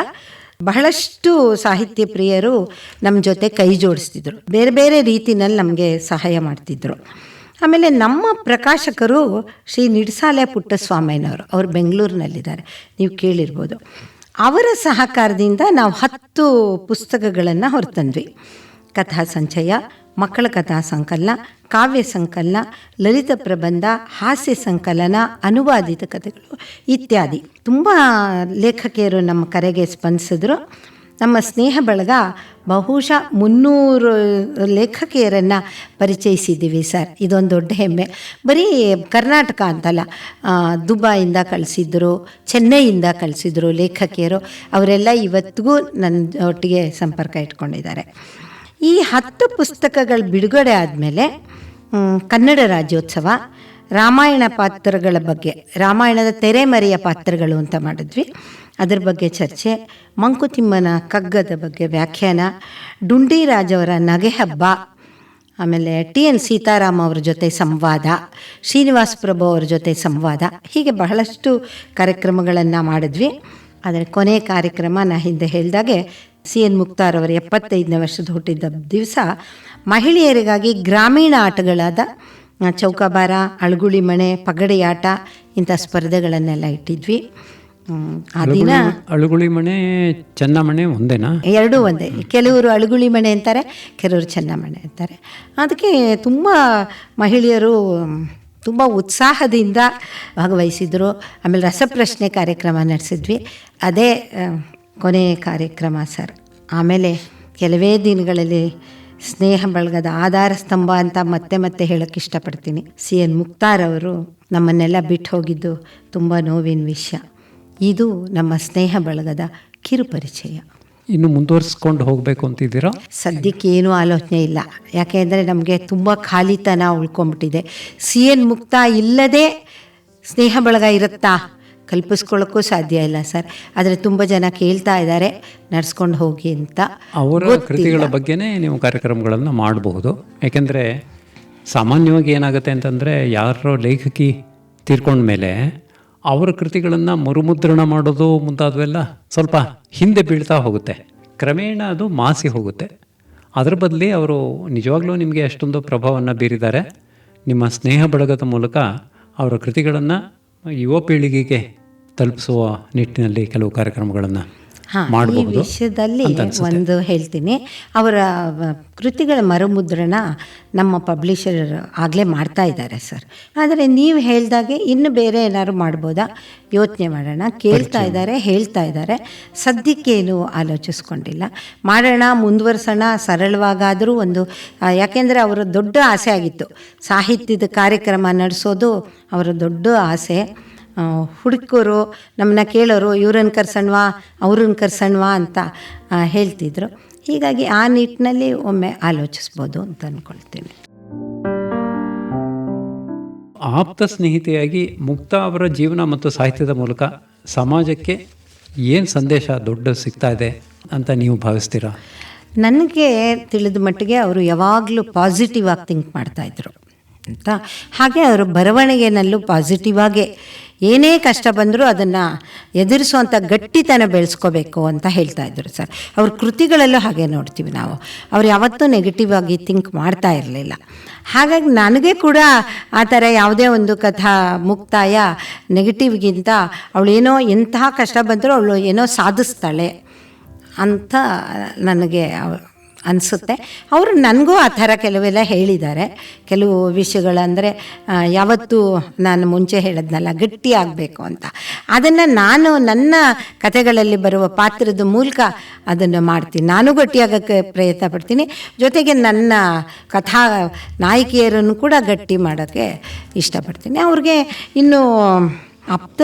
ಬಹಳಷ್ಟು ಸಾಹಿತ್ಯ ಪ್ರಿಯರು ನಮ್ಮ ಜೊತೆ ಕೈ ಜೋಡಿಸ್ತಿದ್ರು, ಬೇರೆ ಬೇರೆ ರೀತಿಯಲ್ಲಿ ನಮಗೆ ಸಹಾಯ ಮಾಡ್ತಿದ್ರು. ಆಮೇಲೆ ನಮ್ಮ ಪ್ರಕಾಶಕರು ಶ್ರೀ ನಿಡ್ಸಾಲೆ ಪುಟ್ಟಸ್ವಾಮಯ್ಯನವರು, ಅವರು ಬೆಂಗಳೂರಿನಲ್ಲಿದ್ದಾರೆ, ನೀವು ಕೇಳಿರ್ಬೋದು. ಅವರ ಸಹಕಾರದಿಂದ ನಾವು 10 ಪುಸ್ತಕಗಳನ್ನು ಹೊರತಂದ್ವಿ. ಕಥಾ ಸಂಚಯ, ಮಕ್ಕಳ ಕಥಾ ಸಂಕಲನ, ಕಾವ್ಯ ಸಂಕಲನ, ಲಲಿತ ಪ್ರಬಂಧ, ಹಾಸ್ಯ ಸಂಕಲನ, ಅನುವಾದಿತ ಕಥೆಗಳು ಇತ್ಯಾದಿ. ತುಂಬ ಲೇಖಕಿಯರು ನಮ್ಮ ಕರೆಗೆ ಸ್ಪಂದಿಸಿದ್ರು. ನಮ್ಮ ಸ್ನೇಹ ಬಳಗ ಬಹುಶಃ 300 ಲೇಖಕಿಯರನ್ನು ಪರಿಚಯಿಸಿದ್ದೀವಿ ಸರ್. ಇದೊಂದು ದೊಡ್ಡ ಹೆಮ್ಮೆ. ಬರೀ ಕರ್ನಾಟಕ ಅಂತಲ್ಲ, ದುಬೈಯಿಂದ ಕಳಿಸಿದ್ರು, ಚೆನ್ನೈಯಿಂದ ಕಳಿಸಿದ್ರು ಲೇಖಕಿಯರು. ಅವರೆಲ್ಲ ಇವತ್ತಿಗೂ ನನ್ನ ಒಟ್ಟಿಗೆ ಸಂಪರ್ಕ ಇಟ್ಕೊಂಡಿದ್ದಾರೆ. ಈ 10 ಪುಸ್ತಕಗಳು ಬಿಡುಗಡೆ ಆದಮೇಲೆ ಕನ್ನಡ ರಾಜ್ಯೋತ್ಸವ, ರಾಮಾಯಣ ಪಾತ್ರಗಳ ಬಗ್ಗೆ, ರಾಮಾಯಣದ ತೆರೆಮರೆಯ ಪಾತ್ರಗಳು ಅಂತ ಮಾಡಿದ್ವಿ, ಅದರ ಬಗ್ಗೆ ಚರ್ಚೆ, ಮಂಕುತಿಮ್ಮನ ಕಗ್ಗದ ಬಗ್ಗೆ ವ್ಯಾಖ್ಯಾನ, ಡುಂಡಿರಾಜವರ ನಗೆ ಹಬ್ಬ, ಆಮೇಲೆ TN ಸೀತಾರಾಮ್ ಅವ್ರ ಜೊತೆ ಸಂವಾದ, ಶ್ರೀನಿವಾಸ ಪ್ರಭು ಅವ್ರ ಜೊತೆ ಸಂವಾದ, ಹೀಗೆ ಬಹಳಷ್ಟು ಕಾರ್ಯಕ್ರಮಗಳನ್ನು ಮಾಡಿದ್ವಿ. ಆದರೆ ಕೊನೆ ಕಾರ್ಯಕ್ರಮ ನಾ ಹಿಂದೆ ಹೇಳಿದಾಗೆ CN ಮುಕ್ತಾರ್ ಅವರ 75ನೇ ವರ್ಷದ ಹುಟ್ಟಿದ ದಿವಸ ಮಹಿಳೆಯರಿಗಾಗಿ ಗ್ರಾಮೀಣ ಆಟಗಳಾದ ಚೌಕಾಬಾರ, ಅಳುಗುಳಿ ಮಣೆ, ಪಗಡೆ ಆಟ ಇಂಥ ಸ್ಪರ್ಧೆಗಳನ್ನೆಲ್ಲ ಇಟ್ಟಿದ್ವಿ. ಆ ದಿನ ಅಳುಗುಳಿ ಮಣೆ, ಚೆನ್ನಮಣೆ ಒಂದೇನಾ? ಎರಡೂ ಒಂದೇ. ಕೆಲವರು ಅಳುಗುಳಿ ಮಣೆ ಅಂತಾರೆ, ಕೆಲವರು ಚೆನ್ನಮಣೆ ಅಂತಾರೆ. ಅದಕ್ಕೆ ತುಂಬ ಮಹಿಳೆಯರು ತುಂಬ ಉತ್ಸಾಹದಿಂದ ಭಾಗವಹಿಸಿದರು. ಆಮೇಲೆ ರಸಪ್ರಶ್ನೆ ಕಾರ್ಯಕ್ರಮ ನಡೆಸಿದ್ವಿ. ಅದೇ ಕೊನೆಯ ಕಾರ್ಯಕ್ರಮ ಸರ್. ಆಮೇಲೆ ಕೆಲವೇ ದಿನಗಳಲ್ಲಿ ಸ್ನೇಹ ಬಳಗದ ಆಧಾರ ಸ್ತಂಭ ಅಂತ ಮತ್ತೆ ಮತ್ತೆ ಹೇಳೋಕ್ಕೆ ಇಷ್ಟಪಡ್ತೀನಿ, CN ಮುಕ್ತಾರ್ ಅವರು ನಮ್ಮನ್ನೆಲ್ಲ ಬಿಟ್ಟು ಹೋಗಿದ್ದು ತುಂಬ ನೋವಿನ ವಿಷಯ. ಇದು ನಮ್ಮ ಸ್ನೇಹ ಬಳಗದ ಕಿರುಪರಿಚಯ. ಇನ್ನು ಮುಂದುವರಿಸ್ಕೊಂಡು ಹೋಗಬೇಕು ಅಂತಿದ್ದೀರಾ? ಸದ್ಯಕ್ಕೆ ಏನೂ ಆಲೋಚನೆ ಇಲ್ಲ. ಯಾಕೆಂದರೆ ನಮಗೆ ತುಂಬ ಖಾಲಿತನ ಉಳ್ಕೊಂಬಿಟ್ಟಿದೆ. CN ಮುಕ್ತಾ ಇಲ್ಲದೆ ಸ್ನೇಹ ಬಳಗ ಇರುತ್ತಾ? ಕಲ್ಪಿಸ್ಕೊಳ್ಳೋಕ್ಕೂ ಸಾಧ್ಯ ಇಲ್ಲ ಸರ್. ಆದರೆ ತುಂಬ ಜನ ಕೇಳ್ತಾ ಇದ್ದಾರೆ ನಡೆಸ್ಕೊಂಡು ಹೋಗಿ ಅಂತ. ಅವರ ಕೃತಿಗಳ ಬಗ್ಗೆನೇ ನೀವು ಕಾರ್ಯಕ್ರಮಗಳನ್ನು ಮಾಡಬಹುದು. ಯಾಕೆಂದರೆ ಸಾಮಾನ್ಯವಾಗಿ ಏನಾಗುತ್ತೆ ಅಂತಂದರೆ, ಯಾರೋ ಲೇಖಕಿ ತೀರ್ಕೊಂಡ್ಮೇಲೆ ಅವರ ಕೃತಿಗಳನ್ನು ಮರುಮುದ್ರಣ ಮಾಡೋದು ಮುಂತಾದವೆಲ್ಲ ಸ್ವಲ್ಪ ಹಿಂದೆ ಬೀಳ್ತಾ ಹೋಗುತ್ತೆ. ಕ್ರಮೇಣ ಅದು ಮಾಸಿ ಹೋಗುತ್ತೆ. ಅದರ ಬದಲಿ ಅವರು ನಿಜವಾಗ್ಲೂ ನಿಮಗೆ ಅಷ್ಟೊಂದು ಪ್ರಭಾವವನ್ನು ಬೀರಿದ್ದಾರೆ. ನಿಮ್ಮ ಸ್ನೇಹ ಬಳಗದ ಮೂಲಕ ಅವರ ಕೃತಿಗಳನ್ನು ಯುವ ಪೀಳಿಗೆಗೆ ತಲುಪಿಸುವ ನಿಟ್ಟಿನಲ್ಲಿ ಕೆಲವು ಕಾರ್ಯಕ್ರಮಗಳನ್ನು ಈ ವಿಷಯದಲ್ಲಿ ಒಂದು ಹೇಳ್ತೀನಿ. ಅವರ ಕೃತಿಗಳ ಮರುಮುದ್ರಣ ನಮ್ಮ ಪಬ್ಲಿಷರ್ ಆಗಲೇ ಮಾಡ್ತಾ ಇದ್ದಾರೆ ಸರ್. ಆದರೆ ನೀವು ಹೇಳ್ದಾಗೆ ಇನ್ನು ಬೇರೆ ಏನಾದ್ರು ಮಾಡ್ಬೋದಾ ಯೋಚನೆ ಮಾಡೋಣ. ಕೇಳ್ತಾ ಇದ್ದಾರೆ, ಹೇಳ್ತಾ ಇದ್ದಾರೆ. ಸದ್ಯಕ್ಕೇನು ಆಲೋಚಿಸ್ಕೊಂಡಿಲ್ಲ. ಮಾಡೋಣ, ಮುಂದುವರ್ಸೋಣ, ಸರಳವಾಗಾದರೂ ಒಂದು. ಯಾಕೆಂದರೆ ಅವರ ದೊಡ್ಡ ಆಸೆ ಆಗಿತ್ತು, ಸಾಹಿತ್ಯದ ಕಾರ್ಯಕ್ರಮ ನಡೆಸೋದು ಅವರ ದೊಡ್ಡ ಆಸೆ. ಹುಡುಕರು ನಮ್ಮನ್ನ ಕೇಳೋರು, ಇವ್ರನ್ನ ಕರ್ಸಣ್ವಾ ಅವ್ರನ್ನ ಕರ್ಸಣ್ವಾ ಅಂತ ಹೇಳ್ತಿದ್ರು. ಹೀಗಾಗಿ ಆ ನಿಟ್ಟಿನಲ್ಲಿ ಒಮ್ಮೆ ಆಲೋಚಿಸ್ಬೋದು ಅಂತ ಅಂದ್ಕೊಳ್ತೀನಿ. ಆಪ್ತ ಸ್ನೇಹಿತೆಯಾಗಿ ಮುಕ್ತಾ ಅವರ ಜೀವನ ಮತ್ತು ಸಾಹಿತ್ಯದ ಮೂಲಕ ಸಮಾಜಕ್ಕೆ ಏನು ಸಂದೇಶ ದೊಡ್ಡ ಸಿಗ್ತಾ ಇದೆ ಅಂತ ನೀವು ಭಾವಿಸ್ತೀರಾ? ನನಗೆ ತಿಳಿದ ಮಟ್ಟಿಗೆ ಅವರು ಯಾವಾಗಲೂ ಪಾಸಿಟಿವ್ ಆಗಿ ಥಿಂಕ್ ಮಾಡ್ತಾಯಿದ್ರು ಅಂತ. ಹಾಗೆ ಅವರು ಬರವಣಿಗೆನಲ್ಲೂ ಪಾಸಿಟಿವ್ ಆಗೇ ಏನೇ ಕಷ್ಟ ಬಂದರೂ ಅದನ್ನು ಎದುರಿಸುವಂಥ ಗಟ್ಟಿತನ ಬೆಳೆಸ್ಕೋಬೇಕು ಅಂತ ಹೇಳ್ತಾಯಿದ್ರು ಸರ್. ಅವ್ರ ಕೃತಿಗಳಲ್ಲೂ ಹಾಗೆ ನೋಡ್ತೀವಿ ನಾವು. ಅವ್ರು ಯಾವತ್ತೂ ನೆಗೆಟಿವ್ ಆಗಿ ಥಿಂಕ್ ಮಾಡ್ತಾ ಇರಲಿಲ್ಲ. ಹಾಗಾಗಿ ನನಗೆ ಕೂಡ ಆ ಥರ ಯಾವುದೇ ಒಂದು ಕಥಾ ಮುಕ್ತಾಯ ನೆಗೆಟಿವ್ಗಿಂತ ಅವಳೇನೋ ಎಂತಹ ಕಷ್ಟ ಬಂದರೂ ಅವಳು ಏನೋ ಸಾಧಿಸ್ತಾಳೆ ಅಂತ ನನಗೆ ಅನಿಸುತ್ತೆ. ಅವರು ನನಗೂ ಆ ಥರ ಕೆಲವೆಲ್ಲ ಹೇಳಿದ್ದಾರೆ. ಕೆಲವು ವಿಷಯಗಳಂದರೆ ಯಾವತ್ತೂ ನಾನು ಮುಂಚೆ ಹೇಳಿದ್ನಲ್ಲ, ಗಟ್ಟಿ ಆಗಬೇಕು ಅಂತ. ಅದನ್ನು ನಾನು ನನ್ನ ಕಥೆಗಳಲ್ಲಿ ಬರುವ ಪಾತ್ರದ ಮೂಲಕ ಅದನ್ನು ಮಾಡ್ತೀನಿ. ನಾನು ಗಟ್ಟಿಯಾಗೋಕ್ಕೆ ಪ್ರಯತ್ನ ಪಡ್ತೀನಿ. ಜೊತೆಗೆ ನನ್ನ ಕಥಾ ನಾಯಕಿಯರನ್ನು ಕೂಡ ಗಟ್ಟಿ ಮಾಡೋಕ್ಕೆ ಇಷ್ಟಪಡ್ತೀನಿ. ಅವ್ರಿಗೆ ಇನ್ನೂ ಆಪ್ತ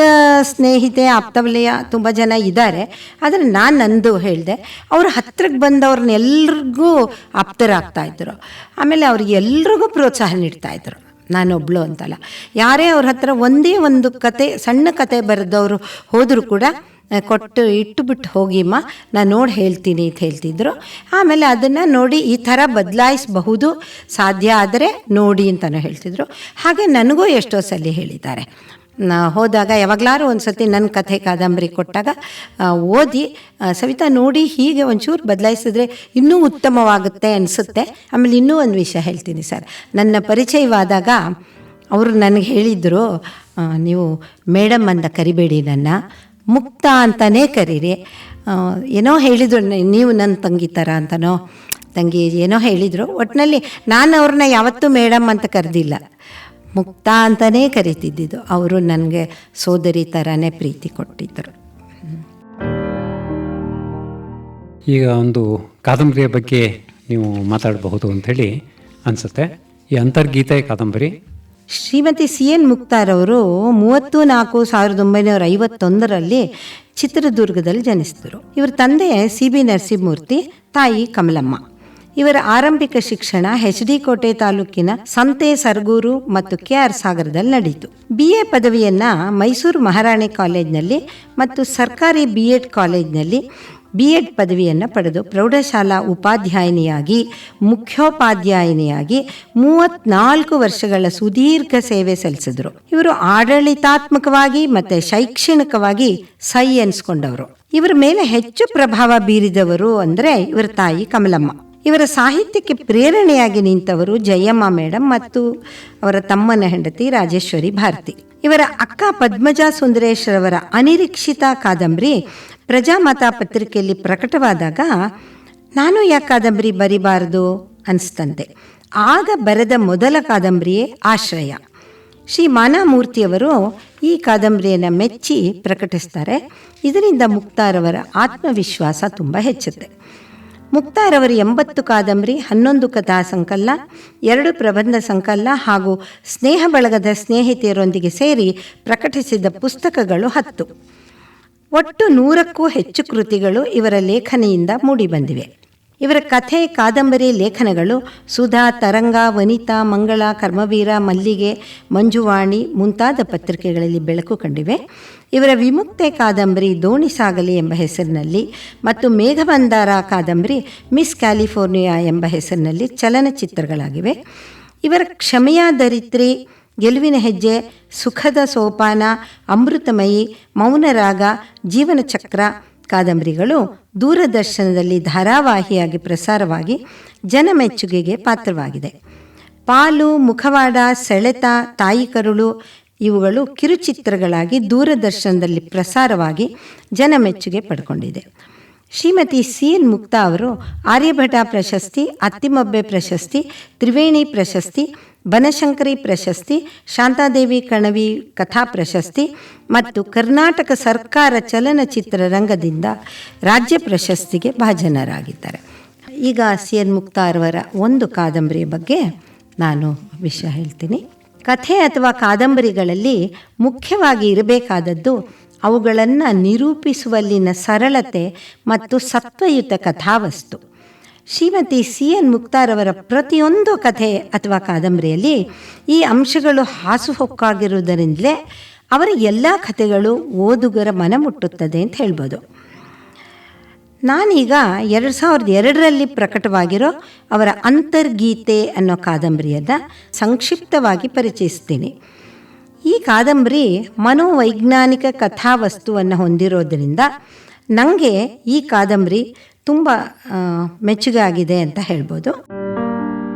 ಸ್ನೇಹಿತೆ, ಆಪ್ತವಲಯ ತುಂಬ ಜನ ಇದ್ದಾರೆ. ಆದರೆ ನಾನು ನಂದು ಹೇಳಿದೆ. ಅವ್ರ ಹತ್ರಕ್ಕೆ ಬಂದವ್ರನ್ನೆಲ್ರಿಗೂ ಆಪ್ತರಾಗ್ತಾಯಿದ್ರು. ಆಮೇಲೆ ಅವ್ರಿಗೆ ಎಲ್ರಿಗೂ ಪ್ರೋತ್ಸಾಹ ನೀಡ್ತಾಯಿದ್ರು. ನಾನೊಬ್ಳು ಅಂತಲ್ಲ, ಯಾರೇ ಅವ್ರ ಹತ್ರ ಒಂದೇ ಒಂದು ಕತೆ, ಸಣ್ಣ ಕತೆ ಬರೆದವರು ಹೋದರೂ ಕೂಡ ಕೊಟ್ಟು ಇಟ್ಟುಬಿಟ್ಟು ಹೋಗಿಮ್ಮ, ನಾನು ನೋಡಿ ಹೇಳ್ತೀನಿ ಅಂತ ಹೇಳ್ತಿದ್ರು. ಆಮೇಲೆ ಅದನ್ನು ನೋಡಿ ಈ ಥರ ಬದಲಾಯಿಸಬಹುದು, ಸಾಧ್ಯ ಆದರೆ ನೋಡಿ ಅಂತಲೂ ಹೇಳ್ತಿದ್ರು. ಹಾಗೆ ನನಗೂ ಎಷ್ಟೋ ಸಲ ಹೇಳಿದ್ದಾರೆ. ಹೋದಾಗ ಯಾವಾಗಲಾರು ಒಂದು ಸತಿ ನನ್ನ ಕಥೆ ಕಾದಂಬರಿ ಕೊಟ್ಟಾಗ ಓದಿ, ಸವಿತಾ ನೋಡಿ ಹೀಗೆ ಒಂಚೂರು ಬದಲಾಯಿಸಿದ್ರೆ ಇನ್ನೂ ಉತ್ತಮವಾಗುತ್ತೆ ಅನಿಸುತ್ತೆ. ಆಮೇಲೆ ಇನ್ನೂ ಒಂದು ವಿಷಯ ಹೇಳ್ತೀನಿ ಸರ್. ನನ್ನ ಪರಿಚಯವಾದಾಗ ಅವರು ನನಗೆ ಹೇಳಿದರು, ನೀವು ಮೇಡಮ್ ಅಂತ ಕರಿಬೇಡಿ, ನನ್ನ ಮುಕ್ತ ಅಂತಲೇ ಕರೀರಿ. ಏನೋ ಹೇಳಿದರು, ನೀವು ನನ್ನ ತಂಗಿ ಥರ ಅಂತನೋ, ತಂಗಿ ಏನೋ ಹೇಳಿದರು. ಒಟ್ಟಿನಲ್ಲಿ ನಾನು ಅವ್ರನ್ನ ಯಾವತ್ತೂ ಮೇಡಮ್ ಅಂತ ಕರೆದಿಲ್ಲ, ಮುಕ್ತ ಅಂತಲೇ ಕರಿತಿದ್ದಿದ್ದು. ಅವರು ನನಗೆ ಸೋದರಿ ಥರನೇ ಪ್ರೀತಿ ಕೊಟ್ಟಿದ್ದರು. ಈಗ ಒಂದು ಕಾದಂಬರಿಯ ಬಗ್ಗೆ ನೀವು ಮಾತಾಡಬಹುದು ಅಂಥೇಳಿ ಅನಿಸುತ್ತೆ. ಈ ಅಂತರ್ಗೀತೆ ಕಾದಂಬರಿ ಶ್ರೀಮತಿ CN ಮುಕ್ತಾರವರು 30/4/1951 ಚಿತ್ರದುರ್ಗದಲ್ಲಿ ಜನಿಸಿದರು. ಇವರ ತಂದೆ CB ನರಸಿಂಹಮೂರ್ತಿ, ತಾಯಿ ಕಮಲಮ್ಮ. ಇವರ ಆರಂಭಿಕ ಶಿಕ್ಷಣ HD ಕೋಟೆ ತಾಲೂಕಿನ ಸಂತೆ, ಸರಗೂರು ಮತ್ತು KR ಸಾಗರದಲ್ಲಿ ನಡೆಯಿತು. BA ಪದವಿಯನ್ನು ಮೈಸೂರು ಮಹಾರಾಣಿ ಕಾಲೇಜಿನಲ್ಲಿ ಮತ್ತು ಸರ್ಕಾರಿ B.Ed ಕಾಲೇಜಿನಲ್ಲಿ B.Ed ಪದವಿಯನ್ನು ಪಡೆದು ಪ್ರೌಢಶಾಲಾ ಉಪಾಧ್ಯಾಯಿನಿಯಾಗಿ, ಮುಖ್ಯೋಪಾಧ್ಯಾಯಿನಿಯಾಗಿ 34 ವರ್ಷಗಳ ಸುದೀರ್ಘ ಸೇವೆ ಸಲ್ಲಿಸಿದರು. ಇವರು ಆಡಳಿತಾತ್ಮಕವಾಗಿ ಮತ್ತು ಶೈಕ್ಷಣಿಕವಾಗಿ ಸೈ ಎನಿಸ್ಕೊಂಡವರು. ಇವರ ಮೇಲೆ ಹೆಚ್ಚು ಪ್ರಭಾವ ಬೀರಿದವರು ಅಂದರೆ ಇವರ ತಾಯಿ ಕಮಲಮ್ಮ. ಇವರ ಸಾಹಿತ್ಯಕ್ಕೆ ಪ್ರೇರಣೆಯಾಗಿ ನಿಂತವರು ಜಯಮ್ಮ ಮೇಡಮ್ ಮತ್ತು ಅವರ ತಮ್ಮನ ಹೆಂಡತಿ ರಾಜೇಶ್ವರಿ ಭಾರತಿ. ಇವರ ಅಕ್ಕ ಪದ್ಮಜಾ ಸುಂದರೇಶ್ ರವರ ಅನಿರೀಕ್ಷಿತ ಕಾದಂಬರಿ ಪ್ರಜಾಮತ ಪತ್ರಿಕೆಯಲ್ಲಿ ಪ್ರಕಟವಾದಾಗ ನಾನು ಯಾಕೆ ಕಾದಂಬರಿ ಬರಿಬಾರದು ಅನಿಸ್ತಂತೆ. ಆಗ ಬರೆದ ಮೊದಲ ಕಾದಂಬರಿಯೇ ಆಶ್ರಯ. ಶ್ರೀ ಮಾನಾಮೂರ್ತಿಯವರು ಈ ಕಾದಂಬರಿಯನ್ನು ಮೆಚ್ಚಿ ಪ್ರಕಟಿಸ್ತಾರೆ. ಇದರಿಂದ ಮುಕ್ತಾರವರ ಆತ್ಮವಿಶ್ವಾಸ ತುಂಬ ಹೆಚ್ಚುತ್ತೆ. ಮುಕ್ತಾರವರು 80 ಕಾದಂಬರಿ, 11 ಕಥಾ ಸಂಕಲನ, 2 ಪ್ರಬಂಧ ಸಂಕಲನ ಹಾಗೂ ಸ್ನೇಹ ಬಳಗದ ಸ್ನೇಹಿತೆಯರೊಂದಿಗೆ ಸೇರಿ ಪ್ರಕಟಿಸಿದ ಪುಸ್ತಕಗಳು 10. ಒಟ್ಟು 100ಕ್ಕೂ ಹೆಚ್ಚು ಕೃತಿಗಳು ಇವರ ಲೇಖನಿಯಿಂದ ಮೂಡಿಬಂದಿವೆ. ಇವರ ಕಥೆ, ಕಾದಂಬರಿ ಲೇಖನಗಳು ಸುಧಾ, ತರಂಗ, ವನಿತಾ, ಮಂಗಳ, ಕರ್ಮವೀರ, ಮಲ್ಲಿಗೆ, ಮಂಜುವಾಣಿ ಮುಂತಾದ ಪತ್ರಿಕೆಗಳಲ್ಲಿ ಬೆಳಕು ಕಂಡಿವೆ. ಇವರ ವಿಮುಕ್ತೆ ಕಾದಂಬರಿ ದೋಣಿ ಸಾಗಲಿ ಎಂಬ ಹೆಸರಿನಲ್ಲಿ ಮತ್ತು ಮೇಘಬಂಧಾರ ಕಾದಂಬರಿ ಮಿಸ್ ಕ್ಯಾಲಿಫೋರ್ನಿಯಾ ಎಂಬ ಹೆಸರಿನಲ್ಲಿ ಚಲನಚಿತ್ರಗಳಾಗಿವೆ. ಇವರ ಕ್ಷಮೆಯ ಧರಿತ್ರಿ, ಗೆಲುವಿನ ಹೆಜ್ಜೆ, ಸುಖದ ಸೋಪಾನ, ಅಮೃತಮಯಿ, ಮೌನರಾಗ, ಜೀವನ ಚಕ್ರ ಕಾದಂಬರಿಗಳು ದೂರದರ್ಶನದಲ್ಲಿ ಧಾರಾವಾಹಿಯಾಗಿ ಪ್ರಸಾರವಾಗಿ ಜನಮೆಚ್ಚುಗೆಗೆ ಪಾತ್ರವಾಗಿದೆ. ಪಾಲು, ಮುಖವಾಡ, ಸೆಳೆತ, ತಾಯಿ ಕರುಳು ಇವುಗಳು ಕಿರುಚಿತ್ರಗಳಾಗಿ ದೂರದರ್ಶನದಲ್ಲಿ ಪ್ರಸಾರವಾಗಿ ಜನಮೆಚ್ಚುಗೆ ಪಡ್ಕೊಂಡಿದೆ. ಶ್ರೀಮತಿ CN ಮುಕ್ತಾ ಅವರು ಆರ್ಯಭಟ ಪ್ರಶಸ್ತಿ, ಅತ್ತಿಮಬ್ಬೆ ಪ್ರಶಸ್ತಿ, ತ್ರಿವೇಣಿ ಪ್ರಶಸ್ತಿ, ಬನಶಂಕರಿ ಪ್ರಶಸ್ತಿ, ಶಾಂತಾದೇವಿ ಕಣವಿ ಕಥಾ ಪ್ರಶಸ್ತಿ ಮತ್ತು ಕರ್ನಾಟಕ ಸರ್ಕಾರ ಚಲನಚಿತ್ರ ರಂಗದಿಂದ ರಾಜ್ಯ ಪ್ರಶಸ್ತಿಗೆ ಭಾಜನರಾಗಿದ್ದಾರೆ. ಈಗ CN ಮುಕ್ತಾ ಅವರ ಒಂದು ಕಾದಂಬರಿಯ ಬಗ್ಗೆ ನಾನು ವಿಷಯ ಹೇಳ್ತೀನಿ. ಕಥೆ ಅಥವಾ ಕಾದಂಬರಿಗಳಲ್ಲಿ ಮುಖ್ಯವಾಗಿ ಇರಬೇಕಾದದ್ದು ಅವುಗಳನ್ನು ನಿರೂಪಿಸುವಲ್ಲಿನ ಸರಳತೆ ಮತ್ತು ಸತ್ವಯುತ ಕಥಾವಸ್ತು. ಶ್ರೀಮತಿ CN ಮುಕ್ತಾರವರ ಪ್ರತಿಯೊಂದು ಕಥೆ ಅಥವಾ ಕಾದಂಬರಿಯಲ್ಲಿ ಈ ಅಂಶಗಳು ಹಾಸುಹೊಕ್ಕಾಗಿರುವುದರಿಂದಲೇ ಅವರ ಎಲ್ಲ ಕಥೆಗಳು ಓದುಗರ ಮನ ಮುಟ್ಟುತ್ತದೆ ಅಂತ ಹೇಳ್ಬೋದು. ನಾನೀಗ 2002ರಲ್ಲಿ ಪ್ರಕಟವಾಗಿರೋ ಅವರ ಅಂತರ್ಗೀತೆ ಅನ್ನೋ ಕಾದಂಬರಿಯನ್ನು ಸಂಕ್ಷಿಪ್ತವಾಗಿ ಪರಿಚಯಿಸ್ತೀನಿ. ಈ ಕಾದಂಬರಿ ಮನೋವೈಜ್ಞಾನಿಕ ಕಥಾವಸ್ತುವನ್ನು ಹೊಂದಿರೋದ್ರಿಂದ ನನಗೆ ಈ ಕಾದಂಬರಿ ತುಂಬ ಮೆಚ್ಚುಗೆ ಆಗಿದೆ ಅಂತ ಹೇಳ್ಬೋದು.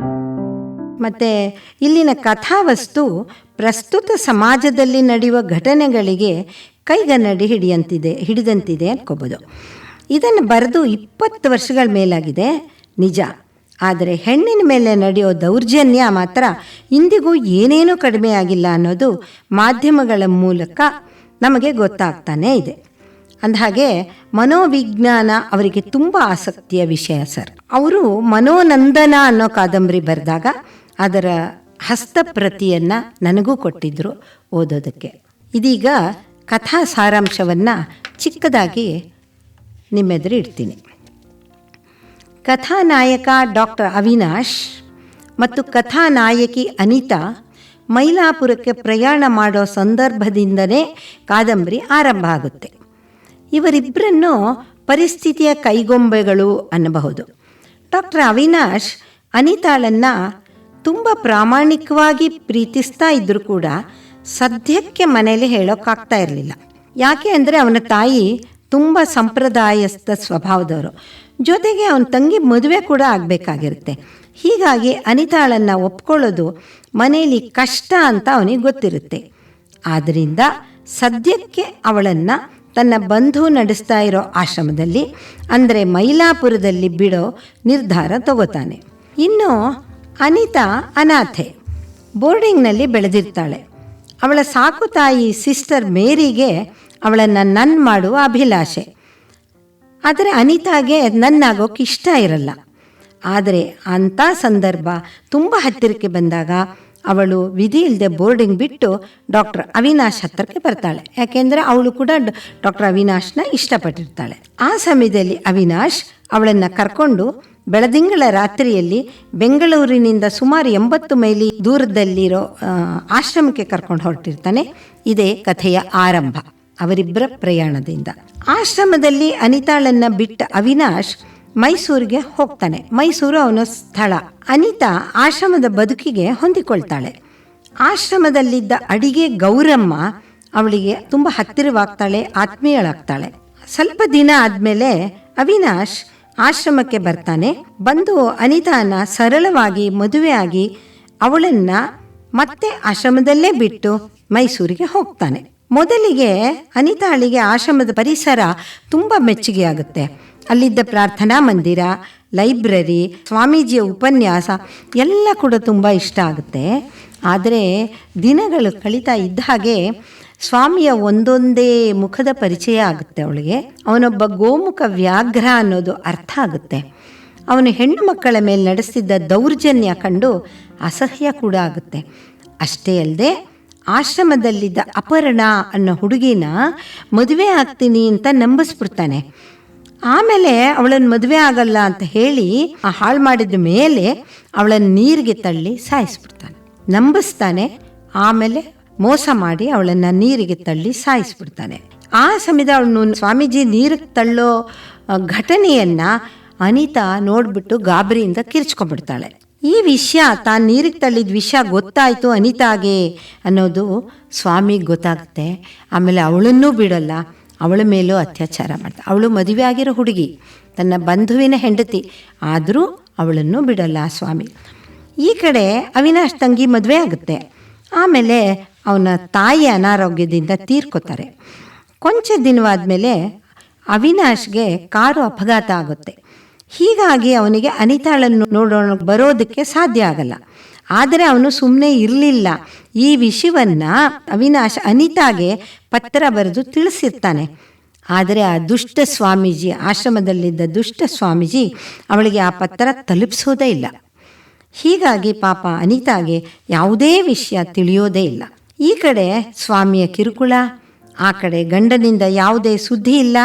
ಮತ್ತು ಇಲ್ಲಿನ ಕಥಾವಸ್ತು ಪ್ರಸ್ತುತ ಸಮಾಜದಲ್ಲಿ ನಡೆಯುವ ಘಟನೆಗಳಿಗೆ ಕೈಗನ್ನಡಿ ಹಿಡಿದಂತಿದೆ ಅನ್ಕೋಬೋದು. ಇದನ್ನು ಬರೆದು 20 ವರ್ಷಗಳ ಮೇಲಾಗಿದೆ ನಿಜ, ಆದರೆ ಹೆಣ್ಣಿನ ಮೇಲೆ ನಡೆಯೋ ದೌರ್ಜನ್ಯ ಮಾತ್ರ ಇಂದಿಗೂ ಏನೇನೂ ಕಡಿಮೆ ಆಗಿಲ್ಲ ಅನ್ನೋದು ಮಾಧ್ಯಮಗಳ ಮೂಲಕ ನಮಗೆ ಗೊತ್ತಾಗ್ತಾನೇ ಇದೆ. ಅಂದಹಾಗೆ ಮನೋವಿಜ್ಞಾನ ಅವರಿಗೆ ತುಂಬ ಆಸಕ್ತಿಯ ವಿಷಯ ಸರ್. ಅವರು ಮನೋನಂದನ ಅನ್ನೋ ಕಾದಂಬರಿ ಬರೆದಾಗ ಅದರ ಹಸ್ತಪ್ರತಿಯನ್ನು ನನಗೂ ಕೊಟ್ಟಿದ್ದರು ಓದೋದಕ್ಕೆ. ಇದೀಗ ಕಥಾ ಸಾರಾಂಶವನ್ನು ಚಿಕ್ಕದಾಗಿ ನಿಮ್ಮೆದುರು ಇಡ್ತೀನಿ. ಕಥಾನಾಯಕ ಡಾಕ್ಟರ್ ಅವಿನಾಶ್ ಮತ್ತು ಕಥಾನಾಯಕಿ ಅನಿತಾ ಮೈಲಾಪುರಕ್ಕೆ ಪ್ರಯಾಣ ಮಾಡೋ ಸಂದರ್ಭದಿಂದಲೇ ಕಾದಂಬರಿ ಆರಂಭ ಆಗುತ್ತೆ. ಇವರಿಬ್ಬರನ್ನು ಪರಿಸ್ಥಿತಿಯ ಕೈಗೊಂಬೆಗಳು ಅನ್ನಬಹುದು. ಡಾಕ್ಟರ್ ಅವಿನಾಶ್ ಅನಿತಾಳನ್ನು ತುಂಬ ಪ್ರಾಮಾಣಿಕವಾಗಿ ಪ್ರೀತಿಸ್ತಾ ಇದ್ದರೂ ಕೂಡ ಸದ್ಯಕ್ಕೆ ಮನೇಲಿ ಹೇಳೋಕ್ಕಾಗ್ತಾ ಇರಲಿಲ್ಲ. ಯಾಕೆ ಅಂದರೆ ಅವನ ತಾಯಿ ತುಂಬ ಸಂಪ್ರದಾಯಸ್ಥ ಸ್ವಭಾವದವರು, ಜೊತೆಗೆ ಅವನ ತಂಗಿ ಮದುವೆ ಕೂಡ ಆಗಬೇಕಾಗಿರುತ್ತೆ. ಹೀಗಾಗಿ ಅನಿತಾಳನ್ನು ಒಪ್ಕೊಳ್ಳೋದು ಮನೆಯಲ್ಲಿ ಕಷ್ಟ ಅಂತ ಅವನಿಗೆ ಗೊತ್ತಿರುತ್ತೆ. ಆದ್ದರಿಂದ ಸದ್ಯಕ್ಕೆ ಅವಳನ್ನು ತನ್ನ ಬಂಧು ನಡೆಸ್ತಾ ಇರೋ ಆಶ್ರಮದಲ್ಲಿ ಅಂದರೆ ಮೈಲಾಪುರದಲ್ಲಿ ಬಿಡೋ ನಿರ್ಧಾರ ತಗೋತಾನೆ. ಇನ್ನು ಅನಿತಾ ಅನಾಥೆ, ಬೋರ್ಡಿಂಗ್ನಲ್ಲಿ ಬೆಳೆದಿರ್ತಾಳೆ. ಅವಳ ಸಾಕು ತಾಯಿ ಸಿಸ್ಟರ್ ಮೇರಿಗೆ ಅವಳನ್ನು ನನ್ ಮಾಡುವ ಅಭಿಲಾಷೆ. ಆದರೆ ಅನಿತಾಗೆ ನನ್ನಾಗೋಕ್ಕೆ ಇಷ್ಟ ಇರಲ್ಲ. ಆದರೆ ಅಂಥ ಸಂದರ್ಭ ತುಂಬ ಹತ್ತಿರಕ್ಕೆ ಬಂದಾಗ ಅವಳು ವಿಧಿ ಇಲ್ಲದೆ ಬೋರ್ಡಿಂಗ್ ಬಿಟ್ಟು ಡಾಕ್ಟರ್ ಅವಿನಾಶ್ ಹತ್ತಿರಕ್ಕೆ ಬರ್ತಾಳೆ. ಯಾಕೆಂದರೆ ಅವಳು ಕೂಡ ಡಾಕ್ಟರ್ ಅವಿನಾಶ್ನ ಇಷ್ಟಪಟ್ಟಿರ್ತಾಳೆ. ಆ ಸಮಯದಲ್ಲಿ ಅವಿನಾಶ್ ಅವಳನ್ನು ಕರ್ಕೊಂಡು ಬೆಳದಿಂಗಳ ರಾತ್ರಿಯಲ್ಲಿ ಬೆಂಗಳೂರಿನಿಂದ ಸುಮಾರು 80 ಮೈಲಿ ದೂರದಲ್ಲಿರೋ ಆಶ್ರಮಕ್ಕೆ ಕರ್ಕೊಂಡು ಹೊರಟಿರ್ತಾನೆ. ಇದೇ ಕಥೆಯ ಆರಂಭ ಅವರಿಬ್ಬರ ಪ್ರಯಾಣದಿಂದ. ಆಶ್ರಮದಲ್ಲಿ ಅನಿತಾಳನ್ನು ಬಿಟ್ಟ ಅವಿನಾಶ್ ಮೈಸೂರಿಗೆ ಹೋಗ್ತಾನೆ. ಮೈಸೂರು ಅವನ ಸ್ಥಳ. ಅನಿತಾ ಆಶ್ರಮದ ಬದುಕಿಗೆ ಹೊಂದಿಕೊಳ್ತಾಳೆ. ಆಶ್ರಮದಲ್ಲಿದ್ದ ಅಡಿಗೆ ಗೌರಮ್ಮ ಅವಳಿಗೆ ತುಂಬ ಹತ್ತಿರವಾಗ್ತಾಳೆ, ಆತ್ಮೀಯಳಾಗ್ತಾಳೆ. ಸ್ವಲ್ಪ ದಿನ ಆದಮೇಲೆ ಅವಿನಾಶ್ ಆಶ್ರಮಕ್ಕೆ ಬರ್ತಾನೆ. ಬಂದು ಅನಿತಾನ ಸರಳವಾಗಿ ಮದುವೆಯಾಗಿ ಅವಳನ್ನು ಮತ್ತೆ ಆಶ್ರಮದಲ್ಲೇ ಬಿಟ್ಟು ಮೈಸೂರಿಗೆ ಹೋಗ್ತಾನೆ. ಮೊದಲಿಗೆ ಅನಿತಾಳಿಗೆ ಆಶ್ರಮದ ಪರಿಸರ ತುಂಬ ಮೆಚ್ಚುಗೆ ಆಗುತ್ತೆ. ಅಲ್ಲಿದ್ದ ಪ್ರಾರ್ಥನಾ ಮಂದಿರ, ಲೈಬ್ರರಿ, ಸ್ವಾಮೀಜಿಯ ಉಪನ್ಯಾಸ ಎಲ್ಲ ಕೂಡ ತುಂಬ ಇಷ್ಟ ಆಗುತ್ತೆ. ಆದರೆ ದಿನಗಳು ಕಳೀತಾ ಇದ್ದ ಹಾಗೆ ಸ್ವಾಮಿಯ ಒಂದೊಂದೇ ಮುಖದ ಪರಿಚಯ ಆಗುತ್ತೆ ಅವಳಿಗೆ. ಅವನೊಬ್ಬ ಗೋಮುಖ ವ್ಯಾಘ್ರ ಅನ್ನೋದು ಅರ್ಥ ಆಗುತ್ತೆ. ಅವನು ಹೆಣ್ಣು ಮಕ್ಕಳ ಮೇಲೆ ನಡೆಸ್ತಿದ್ದ ದೌರ್ಜನ್ಯ ಕಂಡು ಅಸಹ್ಯ ಕೂಡ ಆಗುತ್ತೆ. ಅಷ್ಟೇ ಅಲ್ಲದೆ ಆಶ್ರಮದಲ್ಲಿದ್ದ ಅಪರ್ಣ ಅನ್ನೋ ಹುಡುಗಿನ ಮದುವೆ ಆಗ್ತೀನಿ ಅಂತ ನಂಬಿಸ್ಬಿಡ್ತಾನೆ. ಆಮೇಲೆ ಅವಳನ್ನು ಮದುವೆ ಆಗಲ್ಲ ಅಂತ ಹೇಳಿ ಹಾಳು ಮಾಡಿದ ಮೇಲೆ ಅವಳನ್ನು ನೀರಿಗೆ ತಳ್ಳಿ ಸಾಯಿಸ್ಬಿಡ್ತಾನೆ. ನಂಬಿಸ್ತಾನೆ, ಆಮೇಲೆ ಮೋಸ ಮಾಡಿ ಅವಳನ್ನು ನೀರಿಗೆ ತಳ್ಳಿ ಸಾಯಿಸ್ಬಿಡ್ತಾನೆ. ಆ ಸಮಯದ ಅವಳು ಸ್ವಾಮೀಜಿ ನೀರಿಗೆ ತಳ್ಳೋ ಘಟನೆಯನ್ನು ಅನಿತಾ ನೋಡಿಬಿಟ್ಟು ಗಾಬರಿಯಿಂದ ಕಿರ್ಚ್ಕೊಂಡ್ಬಿಡ್ತಾಳೆ. ಈ ವಿಷಯ, ತಾನು ನೀರಿಗೆ ತಳ್ಳಿದ ವಿಷಯ ಗೊತ್ತಾಯಿತು ಅನಿತಾಗೆ ಅನ್ನೋದು ಸ್ವಾಮಿಗೆ ಗೊತ್ತಾಗುತ್ತೆ. ಆಮೇಲೆ ಅವಳನ್ನೂ ಬಿಡಲ್ಲ, ಅವಳ ಮೇಲೂ ಅತ್ಯಾಚಾರ ಮಾಡ್ತಾಳೆ. ಅವಳು ಮದುವೆ ಆಗಿರೋ ಹುಡುಗಿ, ತನ್ನ ಬಂಧುವಿನ ಹೆಂಡತಿ, ಆದರೂ ಅವಳನ್ನು ಬಿಡಲ್ಲ ಆ ಸ್ವಾಮಿ. ಈ ಕಡೆ ಅವಿನಾಶ್ ತಂಗಿ ಮದುವೆ ಆಗುತ್ತೆ. ಆಮೇಲೆ ಅವನ ತಾಯಿ ಅನಾರೋಗ್ಯದಿಂದ ತೀರ್ಕೋತಾರೆ. ಕೊಂಚ ದಿನವಾದಮೇಲೆ ಅವಿನಾಶ್ಗೆ ಕಾರು ಅಪಘಾತ ಆಗುತ್ತೆ. ಹೀಗಾಗಿ ಅವನಿಗೆ ಅನಿತಾಳನ್ನು ನೋಡೋಣ ಬರೋದಕ್ಕೆ ಸಾಧ್ಯ ಆಗಲ್ಲ. ಆದರೆ ಅವನು ಸುಮ್ಮನೆ ಇರಲಿಲ್ಲ. ಈ ವಿಷಯವನ್ನು ಅವಿನಾಶ್ ಅನಿತಾಗೆ ಪತ್ರ ಬರೆದು ತಿಳಿಸಿರ್ತಾನೆ. ಆದರೆ ಆ ದುಷ್ಟ ಸ್ವಾಮೀಜಿ, ಆಶ್ರಮದಲ್ಲಿದ್ದ ದುಷ್ಟ ಸ್ವಾಮೀಜಿ ಅವಳಿಗೆ ಆ ಪತ್ರ ತಲುಪಿಸೋದೇ ಇಲ್ಲ. ಹೀಗಾಗಿ ಪಾಪ ಅನಿತಾಗೆ ಯಾವುದೇ ವಿಷಯ ತಿಳಿಯೋದೇ ಇಲ್ಲ. ಈ ಕಡೆ ಸ್ವಾಮಿಯ ಕಿರುಕುಳ, ಆ ಕಡೆ ಗಂಡನಿಂದ ಯಾವುದೇ ಸುದ್ದಿ ಇಲ್ಲ.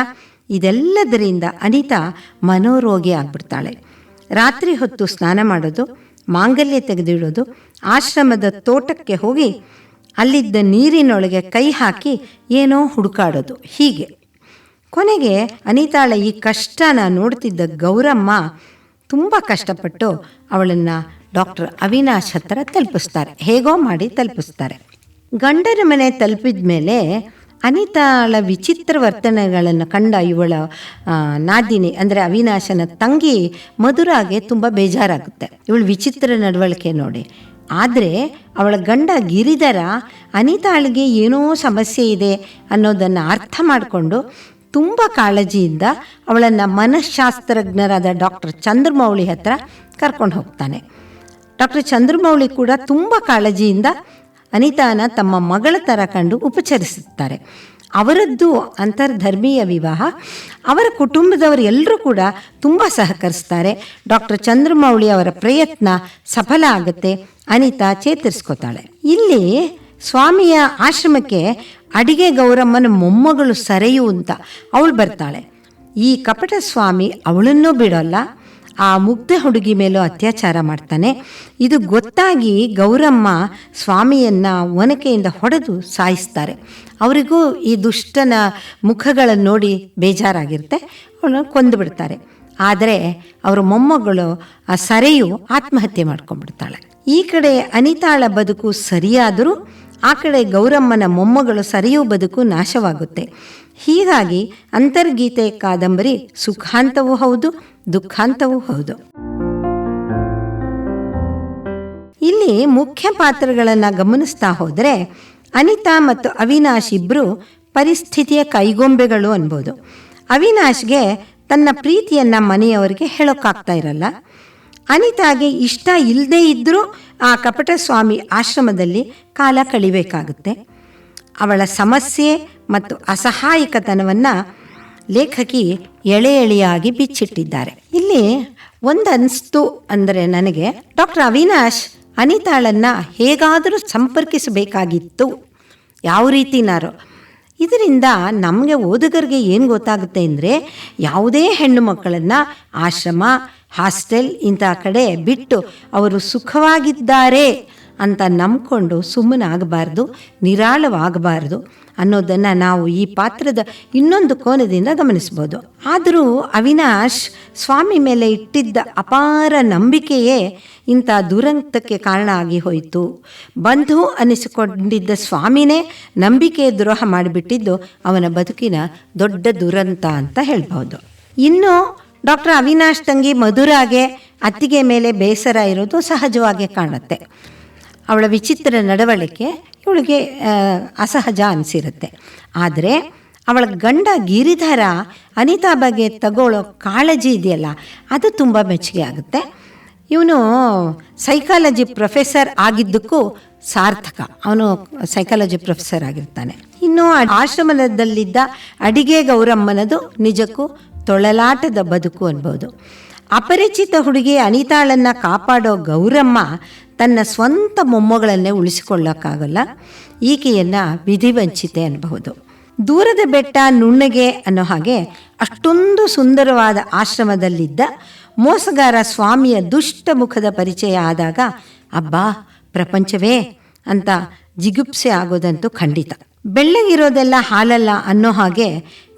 ಇದೆಲ್ಲದರಿಂದ ಅನಿತಾ ಮನೋರೋಗಿ ಆಗ್ಬಿಡ್ತಾಳೆ. ರಾತ್ರಿ ಹೊತ್ತು ಸ್ನಾನ ಮಾಡೋದು, ಮಾಂಗಲ್ಯ ತೆಗೆದಿಡೋದು, ಆಶ್ರಮದ ತೋಟಕ್ಕೆ ಹೋಗಿ ಅಲ್ಲಿದ್ದ ನೀರಿನೊಳಗೆ ಕೈ ಹಾಕಿ ಏನೋ ಹುಡುಕಾಡೋದು. ಹೀಗೆ ಕೊನೆಗೆ ಅನಿತಾಳ ಈ ಕಷ್ಟನ ನೋಡ್ತಿದ್ದ ಗೌರಮ್ಮ ತುಂಬ ಕಷ್ಟಪಟ್ಟು ಅವಳನ್ನು ಡಾಕ್ಟರ್ ಅವಿನಾಶ್ ಹತ್ರ ತಲುಪಿಸ್ತಾರೆ. ಹೇಗೋ ಮಾಡಿ ತಲುಪಿಸ್ತಾರೆ. ಗಂಡನ ಮನೆ ತಲುಪಿದ ಮೇಲೆ ಅನಿತಾಳ ವಿಚಿತ್ರ ವರ್ತನೆಗಳನ್ನು ಕಂಡ ಇವಳ ನಾದಿನಿ ಅಂದರೆ ಅವಿನಾಶನ ತಂಗಿ ಮಧುರಾಗೆ ತುಂಬ ಬೇಜಾರಾಗುತ್ತೆ, ಇವಳು ವಿಚಿತ್ರ ನಡವಳಿಕೆ ನೋಡಿ. ಆದರೆ ಅವಳ ಗಂಡ ಗಿರಿಧರ ಅನಿತಾಳಿಗೆ ಏನೋ ಸಮಸ್ಯೆ ಇದೆ ಅನ್ನೋದನ್ನು ಅರ್ಥ ಮಾಡಿಕೊಂಡು ತುಂಬ ಕಾಳಜಿಯಿಂದ ಅವಳನ್ನು ಮನಃಶಾಸ್ತ್ರಜ್ಞರಾದ ಡಾಕ್ಟರ್ ಚಂದ್ರಮೌಳಿ ಹತ್ರ ಕರ್ಕೊಂಡು ಹೋಗ್ತಾನೆ. ಡಾಕ್ಟರ್ ಚಂದ್ರಮೌಳಿ ಕೂಡ ತುಂಬ ಕಾಳಜಿಯಿಂದ ಅನಿತಾನ ತಮ್ಮ ಮಗಳ ಥರ ಕಂಡು ಉಪಚರಿಸುತ್ತಾರೆ. ಅವರದ್ದು ಅಂತರ್ಧರ್ಮೀಯ ವಿವಾಹ. ಅವರ ಕುಟುಂಬದವರು ಎಲ್ಲರೂ ಕೂಡ ತುಂಬ ಸಹಕರಿಸ್ತಾರೆ. ಡಾಕ್ಟರ್ ಚಂದ್ರಮೌಳಿ ಅವರ ಪ್ರಯತ್ನ ಸಫಲ ಆಗುತ್ತೆ. ಅನಿತಾ ಚೇತರಿಸ್ಕೋತಾಳೆ. ಇಲ್ಲಿ ಸ್ವಾಮಿಯ ಆಶ್ರಮಕ್ಕೆ ಅಡಿಗೆ ಗೌರಮ್ಮನ ಮೊಮ್ಮಗಳು ಸರೆಯು ಅಂತ ಅವಳು ಬರ್ತಾಳೆ. ಈ ಕಪಟ ಸ್ವಾಮಿ ಅವಳನ್ನೂ ಬಿಡೋಲ್ಲ, ಆ ಮುಗ್ಧ ಹುಡುಗಿ ಮೇಲೂ ಅತ್ಯಾಚಾರ ಮಾಡ್ತಾನೆ. ಇದು ಗೊತ್ತಾಗಿ ಗೌರಮ್ಮ ಸ್ವಾಮಿಯನ್ನು ಒನಕೆಯಿಂದ ಹೊಡೆದು ಸಾಯಿಸ್ತಾರೆ. ಅವರಿಗೂ ಈ ದುಷ್ಟನ ಮುಖಗಳನ್ನು ನೋಡಿ ಬೇಜಾರಾಗಿರುತ್ತೆ, ಅವಳನ್ನು ಕೊಂದು ಬಿಡ್ತಾರೆ. ಆದರೆ ಅವರ ಮೊಮ್ಮಗಳು ಆ ಸರೆಯು ಆತ್ಮಹತ್ಯೆ ಮಾಡ್ಕೊಂಡ್ಬಿಡ್ತಾಳೆ. ಈ ಕಡೆ ಅನಿತಾಳ ಬದುಕು ಸರಿಯಾದರೂ ಆ ಕಡೆ ಗೌರಮ್ಮನ ಮೊಮ್ಮಗಳು ಸರಿಯೂ ಬದುಕು ನಾಶವಾಗುತ್ತೆ. ಹೀಗಾಗಿ ಅಂತರ್ಗೀತೆ ಕಾದಂಬರಿ ಸುಖಾಂತವೂ ಹೌದು, ದುಃಖಾಂತವೂ ಹೌದು. ಇಲ್ಲಿ ಮುಖ್ಯ ಪಾತ್ರಗಳನ್ನು ಗಮನಿಸ್ತಾ ಹೋದರೆ ಅನಿತಾ ಮತ್ತು ಅವಿನಾಶ್ ಇಬ್ಬರು ಪರಿಸ್ಥಿತಿಯ ಕೈಗೊಂಬೆಗಳು ಅನ್ಬೋದು. ಅವಿನಾಶ್ಗೆ ತನ್ನ ಪ್ರೀತಿಯನ್ನು ಮನೆಯವರಿಗೆ ಹೇಳೋಕ್ಕಾಗ್ತಾ ಇರಲ್ಲ. ಅನಿತಾಗೆ ಇಷ್ಟ ಇಲ್ಲದೇ ಇದ್ದರೂ ಆ ಕಪಟ ಸ್ವಾಮಿ ಆಶ್ರಮದಲ್ಲಿ ಕಾಲ ಕಳಿಬೇಕಾಗುತ್ತೆ. ಅವಳ ಸಮಸ್ಯೆ ಮತ್ತು ಅಸಹಾಯಕತನವನ್ನು ಲೇಖಕಿ ಎಳೆ ಎಳೆಯಾಗಿ ಬಿಚ್ಚಿಟ್ಟಿದ್ದಾರೆ. ಇಲ್ಲಿ ಒಂದು ಅನಿಸ್ತು ಅಂದರೆ ನನಗೆ, ಡಾಕ್ಟರ್ ಅವಿನಾಶ್ ಅನಿತಾಳನ್ನು ಹೇಗಾದರೂ ಸಂಪರ್ಕಿಸಬೇಕಾಗಿತ್ತು, ಯಾವ ರೀತಿನಾರು. ಇದರಿಂದ ನಮಗೆ ಓದುಗರಿಗೆ ಏನು ಗೊತ್ತಾಗುತ್ತೆ ಅಂದರೆ, ಯಾವುದೇ ಹೆಣ್ಣು ಮಕ್ಕಳನ್ನು ಆಶ್ರಮ, ಹಾಸ್ಟೆಲ್ ಇಂಥ ಕಡೆ ಬಿಟ್ಟು ಅವರು ಸುಖವಾಗಿದ್ದಾರೆ ಅಂತ ನಂಬಿಕೊಂಡು ಸುಮ್ಮನಾಗಬಾರ್ದು, ನಿರಾಳವಾಗಬಾರ್ದು ಅನ್ನೋದನ್ನು ನಾವು ಈ ಪಾತ್ರದ ಇನ್ನೊಂದು ಕೋನದಿಂದ ಗಮನಿಸ್ಬೋದು. ಆದರೂ ಅವಿನಾಶ್ ಸ್ವಾಮಿ ಮೇಲೆ ಇಟ್ಟಿದ್ದ ಅಪಾರ ನಂಬಿಕೆಯೇ ಇಂಥ ದುರಂತಕ್ಕೆ ಕಾರಣ ಆಗಿ ಹೋಯಿತು. ಬಂಧು ಅನ್ನಿಸಿಕೊಂಡಿದ್ದ ಸ್ವಾಮಿನೇ ನಂಬಿಕೆ ದ್ರೋಹ ಮಾಡಿಬಿಟ್ಟಿದ್ದು ಅವನ ಬದುಕಿನ ದೊಡ್ಡ ದುರಂತ ಅಂತ ಹೇಳ್ಬೋದು. ಇನ್ನು ಡಾಕ್ಟರ್ ಅವಿನಾಶ್ ತಂಗಿ ಮಧುರಾಗೆ ಅತ್ತಿಗೆ ಮೇಲೆ ಬೇಸರ ಇರೋದು ಸಹಜವಾಗಿ ಕಾಣುತ್ತೆ. ಅವಳ ವಿಚಿತ್ರ ನಡವಳಿಕೆ ಇವಳಿಗೆ ಅಸಹಜ ಅನಿಸಿರುತ್ತೆ. ಆದರೆ ಅವಳ ಗಂಡ ಗಿರಿಧರ ಅನಿತಾ ಬಗ್ಗೆ ತಗೊಳ್ಳೋ ಕಾಳಜಿ ಇದೆಯಲ್ಲ, ಅದು ತುಂಬ ಮೆಚ್ಚುಗೆ ಆಗುತ್ತೆ. ಇವನು ಸೈಕಾಲಜಿ ಪ್ರೊಫೆಸರ್ ಆಗಿದ್ದಕ್ಕೂ ಸಾರ್ಥಕ. ಅವನು ಸೈಕಾಲಜಿ ಪ್ರೊಫೆಸರ್ ಆಗಿರ್ತಾನೆ. ಇನ್ನು ಆಶ್ರಮದಲ್ಲಿದ್ದ ಅಡಿಗೆ ಗೌರಮ್ಮನದು ನಿಜಕ್ಕೂ ತೊಳಲಾಟದ ಬದುಕು ಅನ್ಬೋದು. ಅಪರಿಚಿತ ಹುಡುಗಿ ಅನಿತಾಳನ್ನು ಕಾಪಾಡೋ ಗೌರಮ್ಮ ತನ್ನ ಸ್ವಂತ ಮೊಮ್ಮಗಳನ್ನೇ ಉಳಿಸಿಕೊಳ್ಳೋಕ್ಕಾಗಲ್ಲ. ಈಕೆಯನ್ನು ವಿಧಿವಂಚಿತೆ ಅನ್ನಬಹುದು. ದೂರದ ಬೆಟ್ಟ ನುಣ್ಣಗೆ ಅನ್ನೋ ಹಾಗೆ ಅಷ್ಟೊಂದು ಸುಂದರವಾದ ಆಶ್ರಮದಲ್ಲಿದ್ದ ಮೋಸಗಾರ ಸ್ವಾಮಿಯ ದುಷ್ಟ ಮುಖದ ಪರಿಚಯ ಆದಾಗ ಅಬ್ಬಾ ಪ್ರಪಂಚವೇ ಅಂತ ಜಿಗುಪ್ಸೆ ಆಗೋದಂತೂ ಖಂಡಿತ. ಬೆಳ್ಳಗಿರೋದೆಲ್ಲ ಹಾಲಲ್ಲ ಅನ್ನೋ ಹಾಗೆ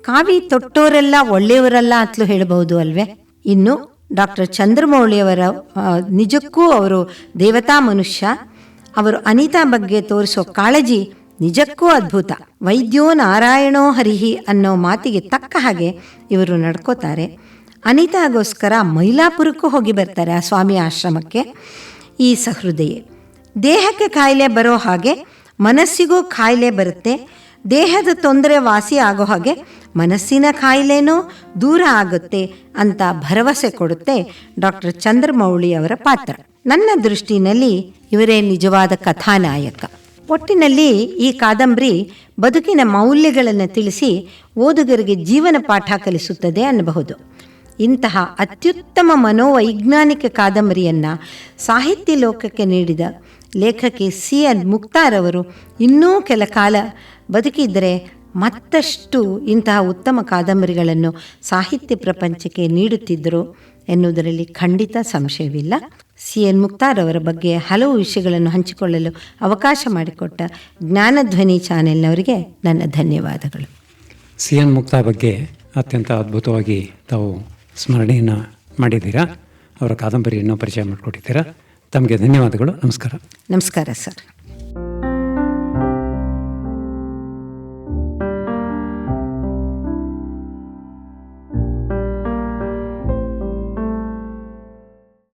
ಕಾವಿ ತೊಟ್ಟೋರೆಲ್ಲ ಒಳ್ಳೆಯವರಲ್ಲ ಅಂತಲೂ ಹೇಳಬಹುದು ಅಲ್ವೇ. ಇನ್ನು ಡಾಕ್ಟರ್ ಚಂದ್ರಮೌಳಿಯವರ ನಿಜಕ್ಕೂ ಅವರು ದೇವತಾ ಮನುಷ್ಯ. ಅವರು ಅನಿತಾ ಬಗ್ಗೆ ತೋರಿಸೋ ಕಾಳಜಿ ನಿಜಕ್ಕೂ ಅದ್ಭುತ. ವೈದ್ಯೋ ನಾರಾಯಣೋ ಹರಿಹಿ ಅನ್ನೋ ಮಾತಿಗೆ ತಕ್ಕ ಹಾಗೆ ಇವರು ನಡ್ಕೋತಾರೆ. ಅನಿತಾಗೋಸ್ಕರ ಮೈಲಾಪುರಕ್ಕೂ ಹೋಗಿ ಬರ್ತಾರೆ, ಆ ಸ್ವಾಮಿ ಆಶ್ರಮಕ್ಕೆ. ಈ ಸಹೃದಯೆ ದೇಹಕ್ಕೆ ಕಾಯಿಲೆ ಬರೋ ಹಾಗೆ ಮನಸ್ಸಿಗೂ ಕಾಯಿಲೆ ಬರುತ್ತೆ. ದೇಹದ ತೊಂದರೆ ವಾಸಿ ಆಗೋ ಹಾಗೆ ಮನಸ್ಸಿನ ಕಾಯಿಲೆನೂ ದೂರ ಆಗುತ್ತೆ ಅಂತ ಭರವಸೆ ಕೊಡುತ್ತೆ ಡಾಕ್ಟರ್ ಚಂದ್ರಮೌಳಿ ಅವರ ಪಾತ್ರ. ನನ್ನ ದೃಷ್ಟಿನಲ್ಲಿ ಇವರೇ ನಿಜವಾದ ಕಥಾನಾಯಕ. ಒಟ್ಟಿನಲ್ಲಿ ಈ ಕಾದಂಬರಿ ಬದುಕಿನ ಮೌಲ್ಯಗಳನ್ನು ತಿಳಿಸಿ ಓದುಗರಿಗೆ ಜೀವನ ಪಾಠ ಕಲಿಸುತ್ತದೆ ಅನ್ನಬಹುದು. ಇಂತಹ ಅತ್ಯುತ್ತಮ ಮನೋವೈಜ್ಞಾನಿಕ ಕಾದಂಬರಿಯನ್ನು ಸಾಹಿತ್ಯ ಲೋಕಕ್ಕೆ ನೀಡಿದ ಲೇಖಕಿ CN ಮುಕ್ತಾರ್ ಅವರು ಇನ್ನೂ ಕೆಲ ಕಾಲ ಬದುಕಿದ್ದರೆ ಮತ್ತಷ್ಟು ಇಂತಹ ಉತ್ತಮ ಕಾದಂಬರಿಗಳನ್ನು ಸಾಹಿತ್ಯ ಪ್ರಪಂಚಕ್ಕೆ ನೀಡುತ್ತಿದ್ದರು ಎನ್ನುವುದರಲ್ಲಿ ಖಂಡಿತ ಸಂಶಯವಿಲ್ಲ. CN ಮುಕ್ತಾರ್ ಅವರ ಬಗ್ಗೆ ಹಲವು ವಿಷಯಗಳನ್ನು ಹಂಚಿಕೊಳ್ಳಲು ಅವಕಾಶ ಮಾಡಿಕೊಟ್ಟ ಜ್ಞಾನಧ್ವನಿ ಚಾನೆಲ್ನವರಿಗೆ ನನ್ನ ಧನ್ಯವಾದಗಳು. CN ಮುಕ್ತಾ ಬಗ್ಗೆ ಅತ್ಯಂತ ಅದ್ಭುತವಾಗಿ ತಾವು ಸ್ಮರಣೆಯನ್ನು ಮಾಡಿದ್ದೀರಾ, ಅವರ ಕಾದಂಬರಿಯನ್ನು ಪರಿಚಯ ಮಾಡಿಕೊಟ್ಟಿದ್ದೀರಾ. ತಮಗೆ ಧನ್ಯವಾದಗಳು. ನಮಸ್ಕಾರ. ನಮಸ್ಕಾರ ಸರ್.